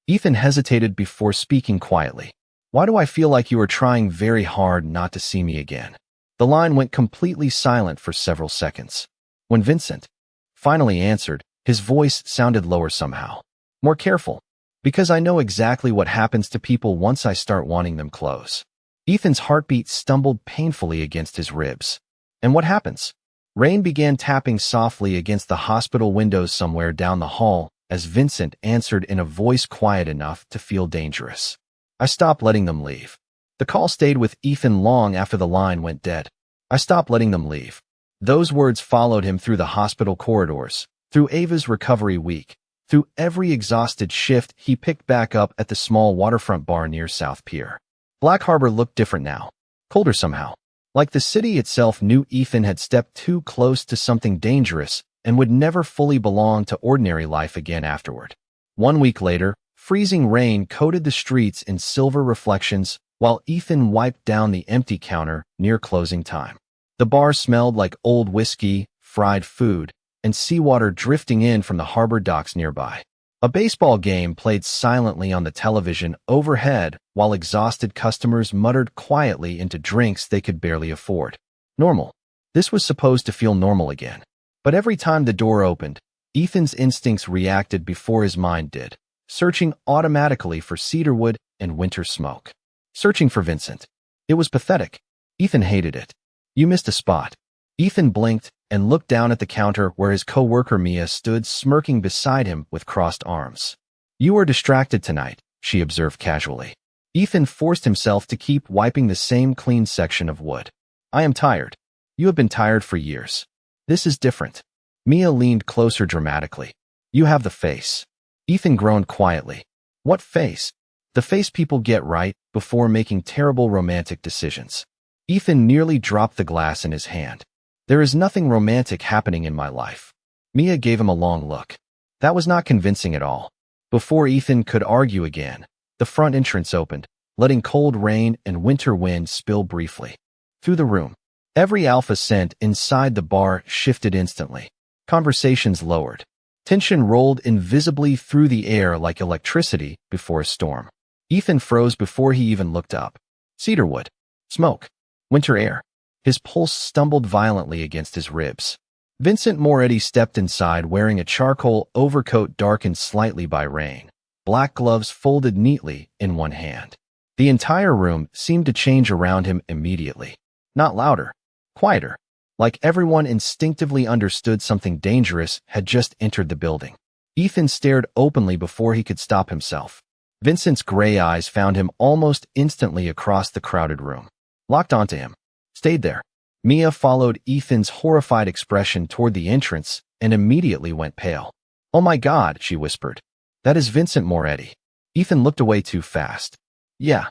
Ethan hesitated before speaking quietly. Why do I feel like you are trying very hard not to see me again? The line went completely silent for several seconds. When Vincent finally answered, his voice sounded lower somehow. More careful. Because I know exactly what happens to people once I start wanting them close. Ethan's heartbeat stumbled painfully against his ribs. And what happens? Rain began tapping softly against the hospital windows somewhere down the hall as Vincent answered in a voice quiet enough to feel dangerous. I stopped letting them leave. The call stayed with Ethan long after the line went dead. I stopped letting them leave. Those words followed him through the hospital corridors, through Ava's recovery week, through every exhausted shift he picked back up at the small waterfront bar near South Pier. Black Harbor looked different now, colder somehow. Like the city itself knew Ethan had stepped too close to something dangerous and would never fully belong to ordinary life again afterward. 1 week later, freezing rain coated the streets in silver reflections while Ethan wiped down the empty counter near closing time. The bar smelled like old whiskey, fried food, and seawater drifting in from the harbor docks nearby. A baseball game played silently on the television overhead while exhausted customers muttered quietly into drinks they could barely afford. Normal. This was supposed to feel normal again. But every time the door opened, Ethan's instincts reacted before his mind did, searching automatically for cedarwood and winter smoke. Searching for Vincent. It was pathetic. Ethan hated it. You missed a spot. Ethan blinked and looked down at the counter where his co-worker Mia stood smirking beside him with crossed arms. You are distracted tonight, she observed casually. Ethan forced himself to keep wiping the same clean section of wood. I am tired. You have been tired for years. This is different. Mia leaned closer dramatically. You have the face. Ethan groaned quietly. What face? The face people get right before making terrible romantic decisions. Ethan nearly dropped the glass in his hand. There is nothing romantic happening in my life. Mia gave him a long look. That was not convincing at all. Before Ethan could argue again, the front entrance opened, letting cold rain and winter wind spill briefly through the room. Every alpha scent inside the bar shifted instantly. Conversations lowered. Tension rolled invisibly through the air like electricity before a storm. Ethan froze before he even looked up. Cedarwood. Smoke. Winter air. His pulse stumbled violently against his ribs. Vincent Moretti stepped inside wearing a charcoal overcoat darkened slightly by rain, black gloves folded neatly in one hand. The entire room seemed to change around him immediately. Not louder, quieter, like everyone instinctively understood something dangerous had just entered the building. Ethan stared openly before he could stop himself. Vincent's gray eyes found him almost instantly across the crowded room. Locked onto him. Stayed there. Mia followed Ethan's horrified expression toward the entrance and immediately went pale. Oh my God, she whispered. That is Vincent Moretti. Ethan looked away too fast. Yeah.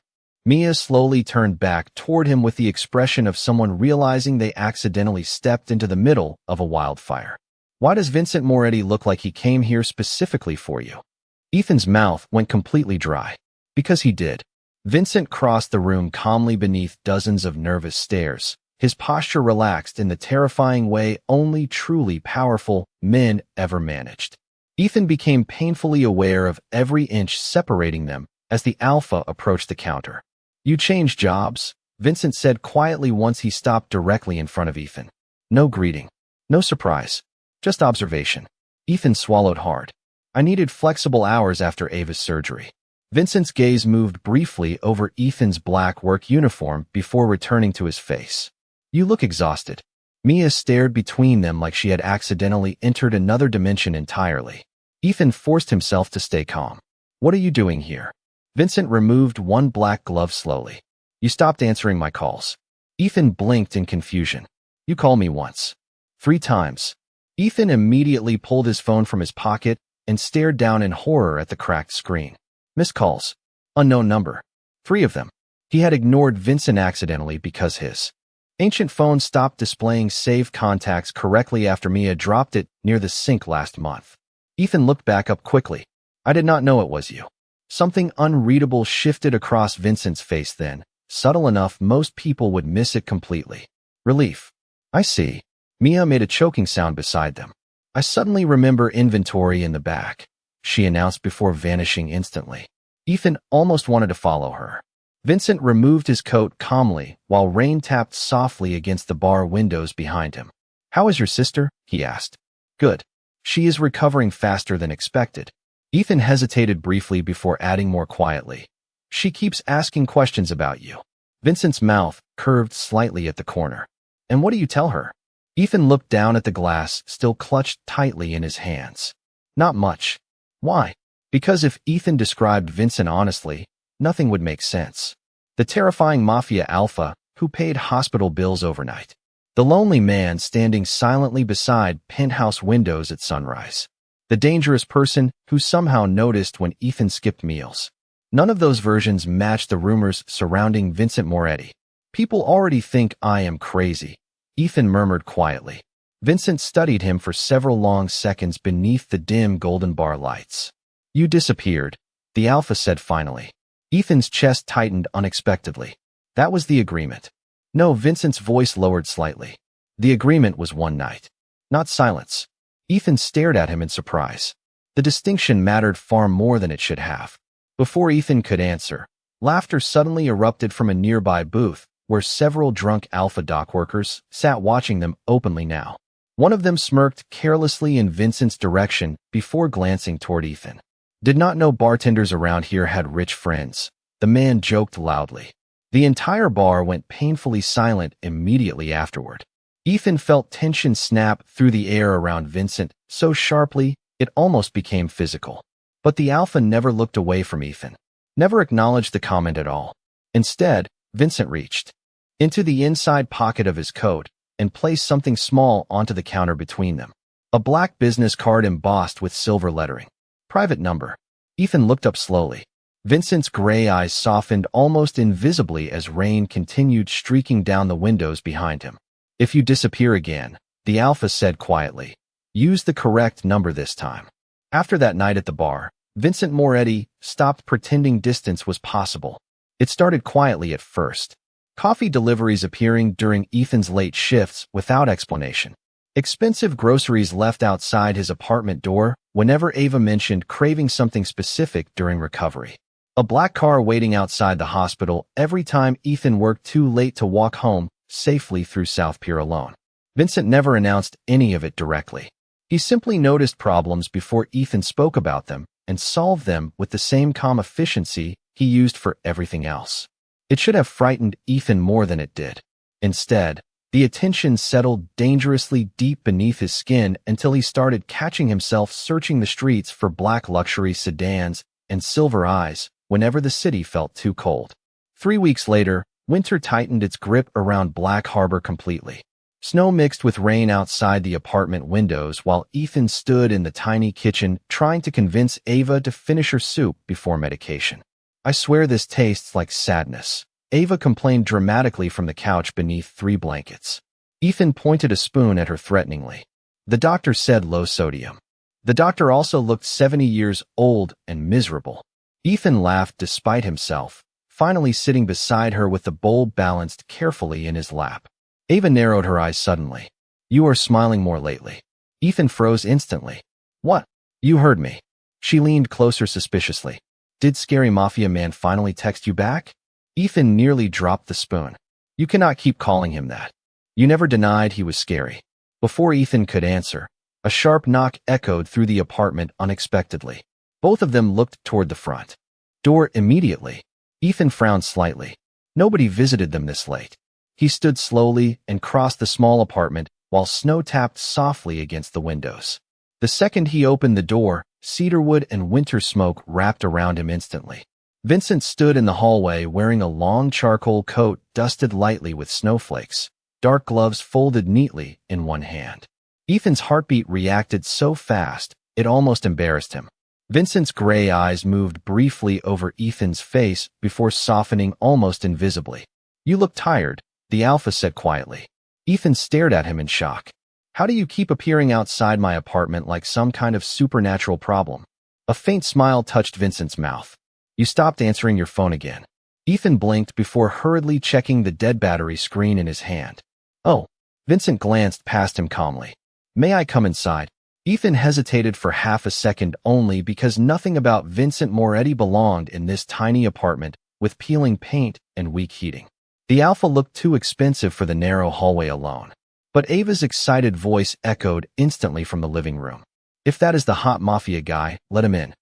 Mia slowly turned back toward him with the expression of someone realizing they accidentally stepped into the middle of a wildfire. Why does Vincent Moretti look like he came here specifically for you? Ethan's mouth went completely dry. Because he did. Vincent crossed the room calmly beneath dozens of nervous stares, his posture relaxed in the terrifying way only truly powerful men ever managed. Ethan became painfully aware of every inch separating them as the alpha approached the counter. You changed jobs, Vincent said quietly once he stopped directly in front of Ethan. No greeting. No surprise. Just observation. Ethan swallowed hard. I needed flexible hours after Ava's surgery. Vincent's gaze moved briefly over Ethan's black work uniform before returning to his face. You look exhausted. Mia stared between them like she had accidentally entered another dimension entirely. Ethan forced himself to stay calm. What are you doing here? Vincent removed one black glove slowly. You stopped answering my calls. Ethan blinked in confusion. You called me once. 3 times. Ethan immediately pulled his phone from his pocket and stared down in horror at the cracked screen. Missed calls. Unknown number. 3 of them. He had ignored Vincent accidentally because his ancient phone stopped displaying saved contacts correctly after Mia dropped it near the sink last month. Ethan looked back up quickly. I did not know it was you. Something unreadable shifted across Vincent's face then, subtle enough most people would miss it completely. Relief. I see. Mia made a choking sound beside them. I suddenly remember inventory in the back, she announced before vanishing instantly. Ethan almost wanted to follow her. Vincent removed his coat calmly while rain tapped softly against the bar windows behind him. How is your sister? He asked. Good. She is recovering faster than expected. Ethan hesitated briefly before adding more quietly. She keeps asking questions about you. Vincent's mouth curved slightly at the corner. And what do you tell her? Ethan looked down at the glass, still clutched tightly in his hands. Not much. Why? Because if Ethan described Vincent honestly, nothing would make sense. The terrifying mafia alpha who paid hospital bills overnight. The lonely man standing silently beside penthouse windows at sunrise. The dangerous person who somehow noticed when Ethan skipped meals. None of those versions matched the rumors surrounding Vincent Moretti. People already think I am crazy, Ethan murmured quietly. Vincent studied him for several long seconds beneath the dim golden bar lights. You disappeared, the alpha said finally. Ethan's chest tightened unexpectedly. That was the agreement. No, Vincent's voice lowered slightly. The agreement was one night. Not silence. Ethan stared at him in surprise. The distinction mattered far more than it should have. Before Ethan could answer, laughter suddenly erupted from a nearby booth, where several drunk Alpha dock workers sat watching them openly now. One of them smirked carelessly in Vincent's direction before glancing toward Ethan. Did not know bartenders around here had rich friends, the man joked loudly. The entire bar went painfully silent immediately afterward. Ethan felt tension snap through the air around Vincent so sharply it almost became physical. But the alpha never looked away from Ethan, never acknowledged the comment at all. Instead, Vincent reached into the inside pocket of his coat and placed something small onto the counter between them. A black business card embossed with silver lettering. Private number. Ethan looked up slowly. Vincent's gray eyes softened almost invisibly as rain continued streaking down the windows behind him. If you disappear again, the alpha said quietly, use the correct number this time. After that night at the bar, Vincent Moretti stopped pretending distance was possible. It started quietly at first. Coffee deliveries appearing during Ethan's late shifts without explanation. Expensive groceries left outside his apartment door whenever Ava mentioned craving something specific during recovery. A black car waiting outside the hospital every time Ethan worked too late to walk home safely through South Pier alone. Vincent never announced any of it directly. He simply noticed problems before Ethan spoke about them and solved them with the same calm efficiency he used for everything else. It should have frightened Ethan more than it did. Instead, the attention settled dangerously deep beneath his skin until he started catching himself searching the streets for black luxury sedans and silver eyes whenever the city felt too cold. 3 weeks later, winter tightened its grip around Black Harbor completely. Snow mixed with rain outside the apartment windows while Ethan stood in the tiny kitchen trying to convince Ava to finish her soup before medication. I swear this tastes like sadness, Ava complained dramatically from the couch beneath 3 blankets. Ethan pointed a spoon at her threateningly. The doctor said low sodium. The doctor also looked 70 years old and miserable. Ethan laughed despite himself, finally sitting beside her with the bowl balanced carefully in his lap. Ava narrowed her eyes suddenly. You are smiling more lately. Ethan froze instantly. What? You heard me. She leaned closer suspiciously. Did Scary Mafia Man finally text you back? Ethan nearly dropped the spoon. You cannot keep calling him that. You never denied he was scary. Before Ethan could answer, a sharp knock echoed through the apartment unexpectedly. Both of them looked toward the front door immediately. Ethan frowned slightly. Nobody visited them this late. He stood slowly and crossed the small apartment while snow tapped softly against the windows. The second he opened the door, cedarwood and winter smoke wrapped around him instantly. Vincent stood in the hallway wearing a long charcoal coat dusted lightly with snowflakes, dark gloves folded neatly in one hand. Ethan's heartbeat reacted so fast, it almost embarrassed him. Vincent's gray eyes moved briefly over Ethan's face before softening almost invisibly. You look tired, the alpha said quietly. Ethan stared at him in shock. How do you keep appearing outside my apartment like some kind of supernatural problem? A faint smile touched Vincent's mouth. You stopped answering your phone again. Ethan blinked before hurriedly checking the dead battery screen in his hand. Oh. Vincent glanced past him calmly. May I come inside? Ethan hesitated for half a second only because nothing about Vincent Moretti belonged in this tiny apartment with peeling paint and weak heating. The alpha looked too expensive for the narrow hallway alone. But Ava's excited voice echoed instantly from the living room. If that is the hot mafia guy, let him in.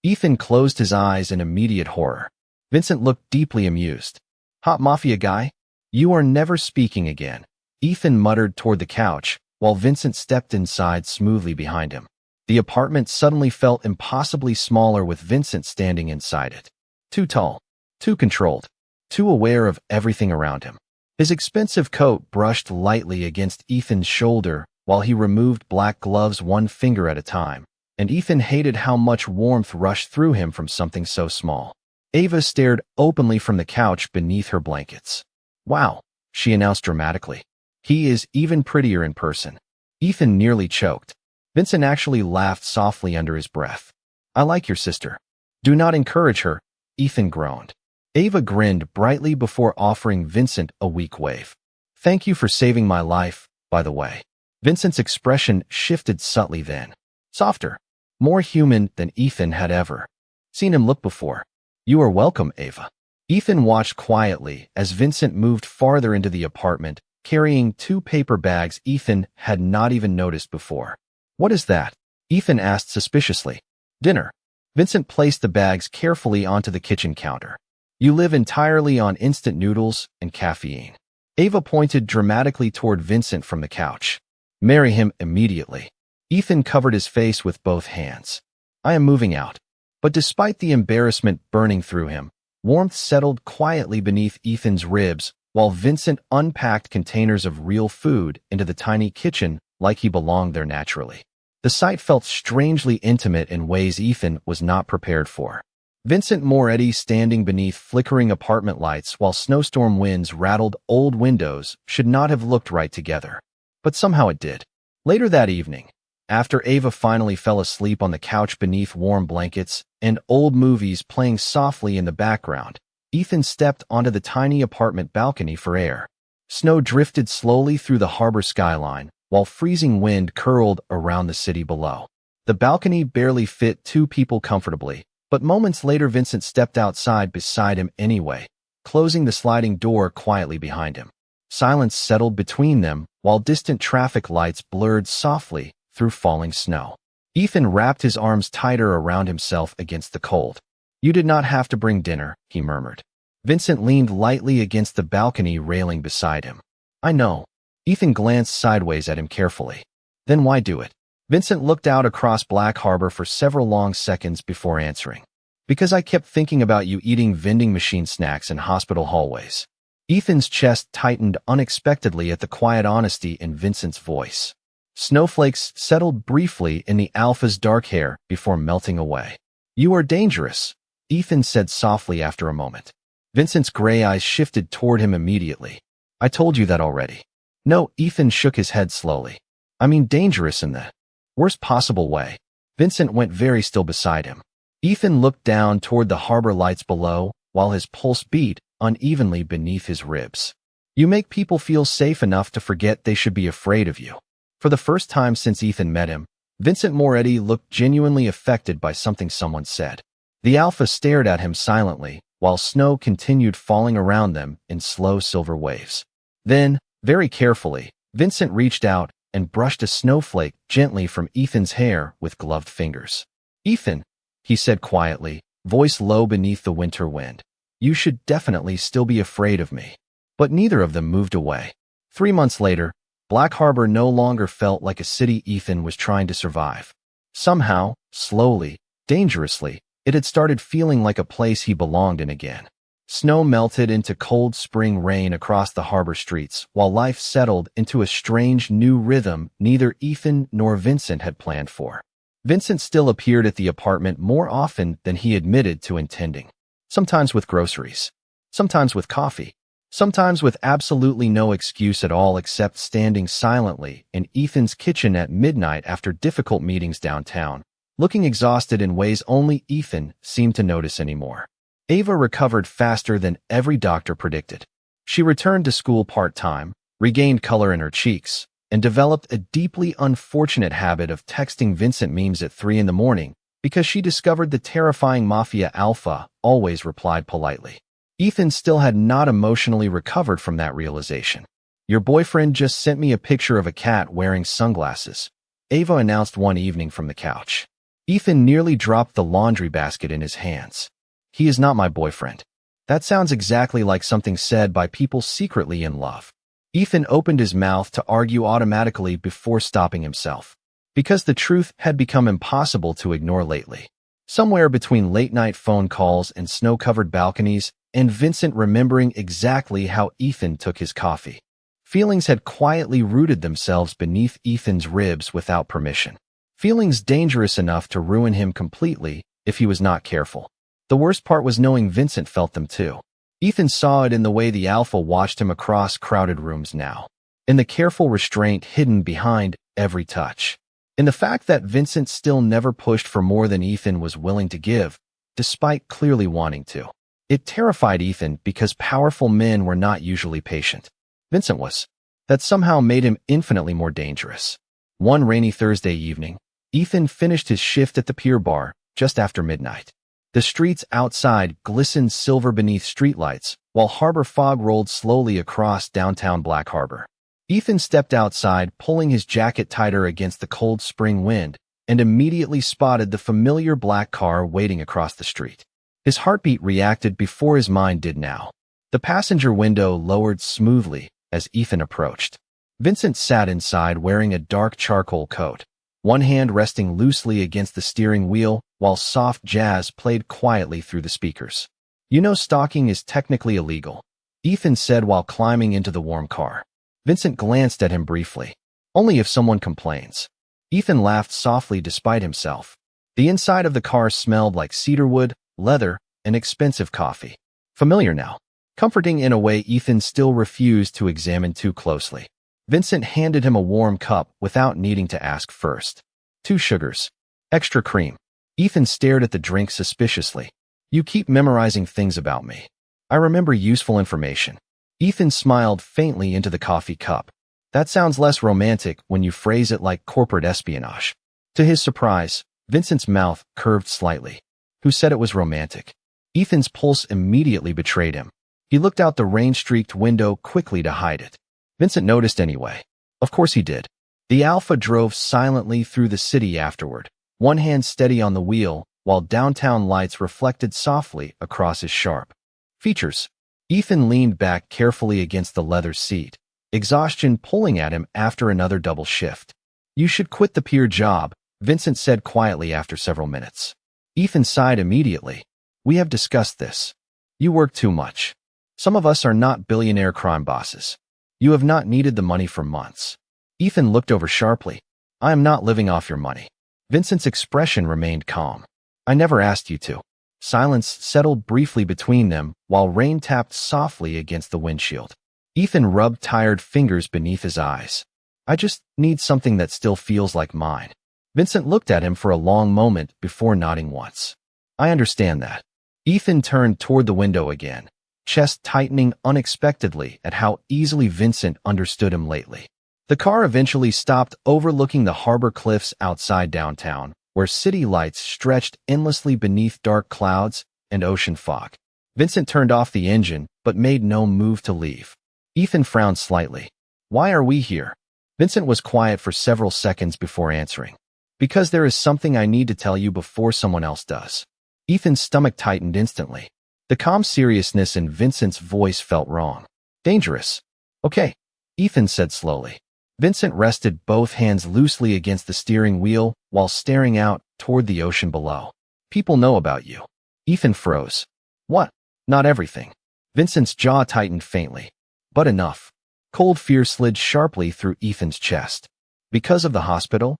Ethan closed his eyes in immediate horror. Vincent looked deeply amused. Hot mafia guy? You are never speaking again. Ethan muttered toward the couch, while Vincent stepped inside smoothly behind him. The apartment suddenly felt impossibly smaller with Vincent standing inside it. Too tall, too controlled, too aware of everything around him. His expensive coat brushed lightly against Ethan's shoulder while he removed black gloves one finger at a time, and Ethan hated how much warmth rushed through him from something so small. Ava stared openly from the couch beneath her blankets. "Wow," she announced dramatically. "He is even prettier in person." Ethan nearly choked. Vincent actually laughed softly under his breath. "I like your sister." "Do not encourage her," Ethan groaned. Ava grinned brightly before offering Vincent a weak wave. "Thank you for saving my life, by the way." Vincent's expression shifted subtly then. Softer, more human than Ethan had ever seen him look before. "You are welcome, Ava." Ethan watched quietly as Vincent moved farther into the apartment, carrying 2 paper bags Ethan had not even noticed before. "What is that?" Ethan asked suspiciously. "Dinner." Vincent placed the bags carefully onto the kitchen counter. "You live entirely on instant noodles and caffeine." Ava pointed dramatically toward Vincent from the couch. "Marry him immediately." Ethan covered his face with both hands. "I am moving out." But despite the embarrassment burning through him, warmth settled quietly beneath Ethan's ribs while Vincent unpacked containers of real food into the tiny kitchen like he belonged there naturally. The sight felt strangely intimate in ways Ethan was not prepared for. Vincent Moretti standing beneath flickering apartment lights while snowstorm winds rattled old windows should not have looked right together. But somehow it did. Later that evening, after Ava finally fell asleep on the couch beneath warm blankets and old movies playing softly in the background, Ethan stepped onto the tiny apartment balcony for air. Snow drifted slowly through the harbor skyline, while freezing wind curled around the city below. The balcony barely fit 2 people comfortably, but moments later Vincent stepped outside beside him anyway, closing the sliding door quietly behind him. Silence settled between them while distant traffic lights blurred softly through falling snow. Ethan wrapped his arms tighter around himself against the cold. "You did not have to bring dinner," he murmured. Vincent leaned lightly against the balcony railing beside him. "I know." Ethan glanced sideways at him carefully. "Then why do it?" Vincent looked out across Black Harbor for several long seconds before answering. "Because I kept thinking about you eating vending machine snacks in hospital hallways." Ethan's chest tightened unexpectedly at the quiet honesty in Vincent's voice. Snowflakes settled briefly in the alpha's dark hair before melting away. "You are dangerous," Ethan said softly after a moment. Vincent's gray eyes shifted toward him immediately. "I told you that already." "No," Ethan shook his head slowly. "I mean dangerous in the worst possible way." Vincent went very still beside him. Ethan looked down toward the harbor lights below, while his pulse beat unevenly beneath his ribs. "You make people feel safe enough to forget they should be afraid of you." For the first time since Ethan met him, Vincent Moretti looked genuinely affected by something someone said. The alpha stared at him silently, while snow continued falling around them in slow silver waves. Then, very carefully, Vincent reached out and brushed a snowflake gently from Ethan's hair with gloved fingers. "Ethan," he said quietly, voice low beneath the winter wind, "you should definitely still be afraid of me." But neither of them moved away. 3 months later, Black Harbor no longer felt like a city Ethan was trying to survive. Somehow, slowly, dangerously, it had started feeling like a place he belonged in again. Snow melted into cold spring rain across the harbor streets, while life settled into a strange new rhythm neither Ethan nor Vincent had planned for. Vincent still appeared at the apartment more often than he admitted to intending. Sometimes with groceries. Sometimes with coffee. Sometimes with absolutely no excuse at all except standing silently in Ethan's kitchen at midnight after difficult meetings downtown, looking exhausted in ways only Ethan seemed to notice anymore. Ava recovered faster than every doctor predicted. She returned to school part-time, regained color in her cheeks, and developed a deeply unfortunate habit of texting Vincent memes at 3 in the morning because she discovered the terrifying Mafia Alpha always replied politely. Ethan still had not emotionally recovered from that realization. "Your boyfriend just sent me a picture of a cat wearing sunglasses," Ava announced one evening from the couch. Ethan nearly dropped the laundry basket in his hands. "He is not my boyfriend." That sounds exactly like something said by people secretly in love. Ethan opened his mouth to argue automatically before stopping himself, because the truth had become impossible to ignore lately. Somewhere between late-night phone calls and snow-covered balconies, and Vincent remembering exactly how Ethan took his coffee, feelings had quietly rooted themselves beneath Ethan's ribs without permission. Feelings dangerous enough to ruin him completely if he was not careful. The worst part was knowing Vincent felt them too. Ethan saw it in the way the alpha watched him across crowded rooms now, in the careful restraint hidden behind every touch, in the fact that Vincent still never pushed for more than Ethan was willing to give, despite clearly wanting to. It terrified Ethan because powerful men were not usually patient. Vincent was. That somehow made him infinitely more dangerous. One rainy Thursday evening, Ethan finished his shift at the pier bar just after midnight. The streets outside glistened silver beneath streetlights, while harbor fog rolled slowly across downtown Black Harbor. Ethan stepped outside, pulling his jacket tighter against the cold spring wind, and immediately spotted the familiar black car waiting across the street. His heartbeat reacted before his mind did now. The passenger window lowered smoothly as Ethan approached. Vincent sat inside wearing a dark charcoal coat, one hand resting loosely against the steering wheel while soft jazz played quietly through the speakers. "You know stalking is technically illegal," Ethan said while climbing into the warm car. Vincent glanced at him briefly. "Only if someone complains." Ethan laughed softly despite himself. The inside of the car smelled like cedarwood, leather, and expensive coffee. Familiar now. Comforting in a way Ethan still refused to examine too closely. Vincent handed him a warm cup without needing to ask first. "2 sugars. Extra cream." Ethan stared at the drink suspiciously. "You keep memorizing things about me. I remember useful information." Ethan smiled faintly into the coffee cup. "That sounds less romantic when you phrase it like corporate espionage." To his surprise, Vincent's mouth curved slightly. "Who said it was romantic?" Ethan's pulse immediately betrayed him. He looked out the rain-streaked window quickly to hide it. Vincent noticed anyway. Of course he did. The Alpha drove silently through the city afterward, one hand steady on the wheel, while downtown lights reflected softly across his sharp features. Ethan leaned back carefully against the leather seat, exhaustion pulling at him after another double shift. "You should quit the pier job," Vincent said quietly after several minutes. Ethan sighed immediately. "We have discussed this. You work too much. Some of us are not billionaire crime bosses. You have not needed the money for months." Ethan looked over sharply. "I am not living off your money." Vincent's expression remained calm. "I never asked you to." Silence settled briefly between them while rain tapped softly against the windshield. Ethan rubbed tired fingers beneath his eyes. "I just need something that still feels like mine." Vincent looked at him for a long moment before nodding once. "I understand that." Ethan turned toward the window again, chest tightening unexpectedly at how easily Vincent understood him lately. The car eventually stopped overlooking the harbor cliffs outside downtown, where city lights stretched endlessly beneath dark clouds and ocean fog. Vincent turned off the engine, but made no move to leave. Ethan frowned slightly. "Why are we here?" Vincent was quiet for several seconds before answering. "Because there is something I need to tell you before someone else does." Ethan's stomach tightened instantly. The calm seriousness in Vincent's voice felt wrong. "Dangerous." "Okay," Ethan said slowly. Vincent rested both hands loosely against the steering wheel while staring out toward the ocean below. "People know about you." Ethan froze. "What?" "Not everything." Vincent's jaw tightened faintly. "But enough." Cold fear slid sharply through Ethan's chest. "Because of the hospital?"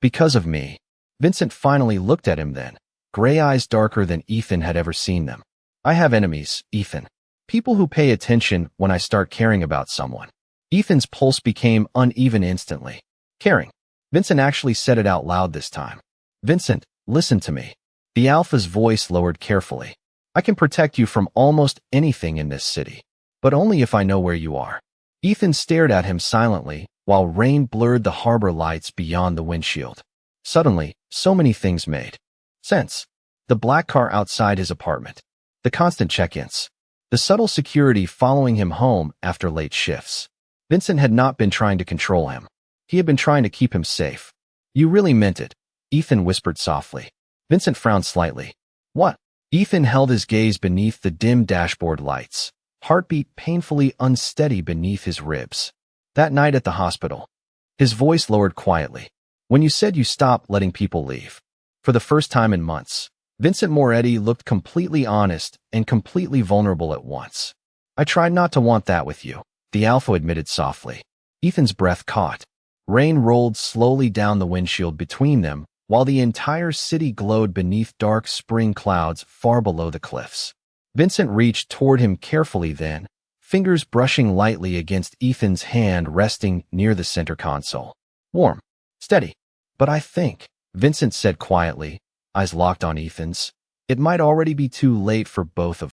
"Because of me." Vincent finally looked at him then, gray eyes darker than Ethan had ever seen them. "I have enemies, Ethan. People who pay attention when I start caring about someone." Ethan's pulse became uneven instantly. "Caring." Vincent actually said it out loud this time. "Vincent, listen to me." The Alpha's voice lowered carefully. "I can protect you from almost anything in this city, but only if I know where you are." Ethan stared at him silently, while rain blurred the harbor lights beyond the windshield. Suddenly, so many things made sense. The black car outside his apartment. The constant check-ins. The subtle security following him home after late shifts. Vincent had not been trying to control him. He had been trying to keep him safe. "You really meant it," Ethan whispered softly. Vincent frowned slightly. "What?" Ethan held his gaze beneath the dim dashboard lights, heartbeat painfully unsteady beneath his ribs. That night at the hospital, his voice lowered quietly. When you said you stopped letting people leave. For the first time in months, Vincent Moretti looked completely honest and completely vulnerable at once. I tried not to want that with you, the alpha admitted softly. Ethan's breath caught. Rain rolled slowly down the windshield between them, while the entire city glowed beneath dark spring clouds far below the cliffs. Vincent reached toward him carefully then, fingers brushing lightly against Ethan's hand resting near the center console. Warm. Steady. But I think, Vincent said quietly, eyes locked on Ethan's, it might already be too late for both of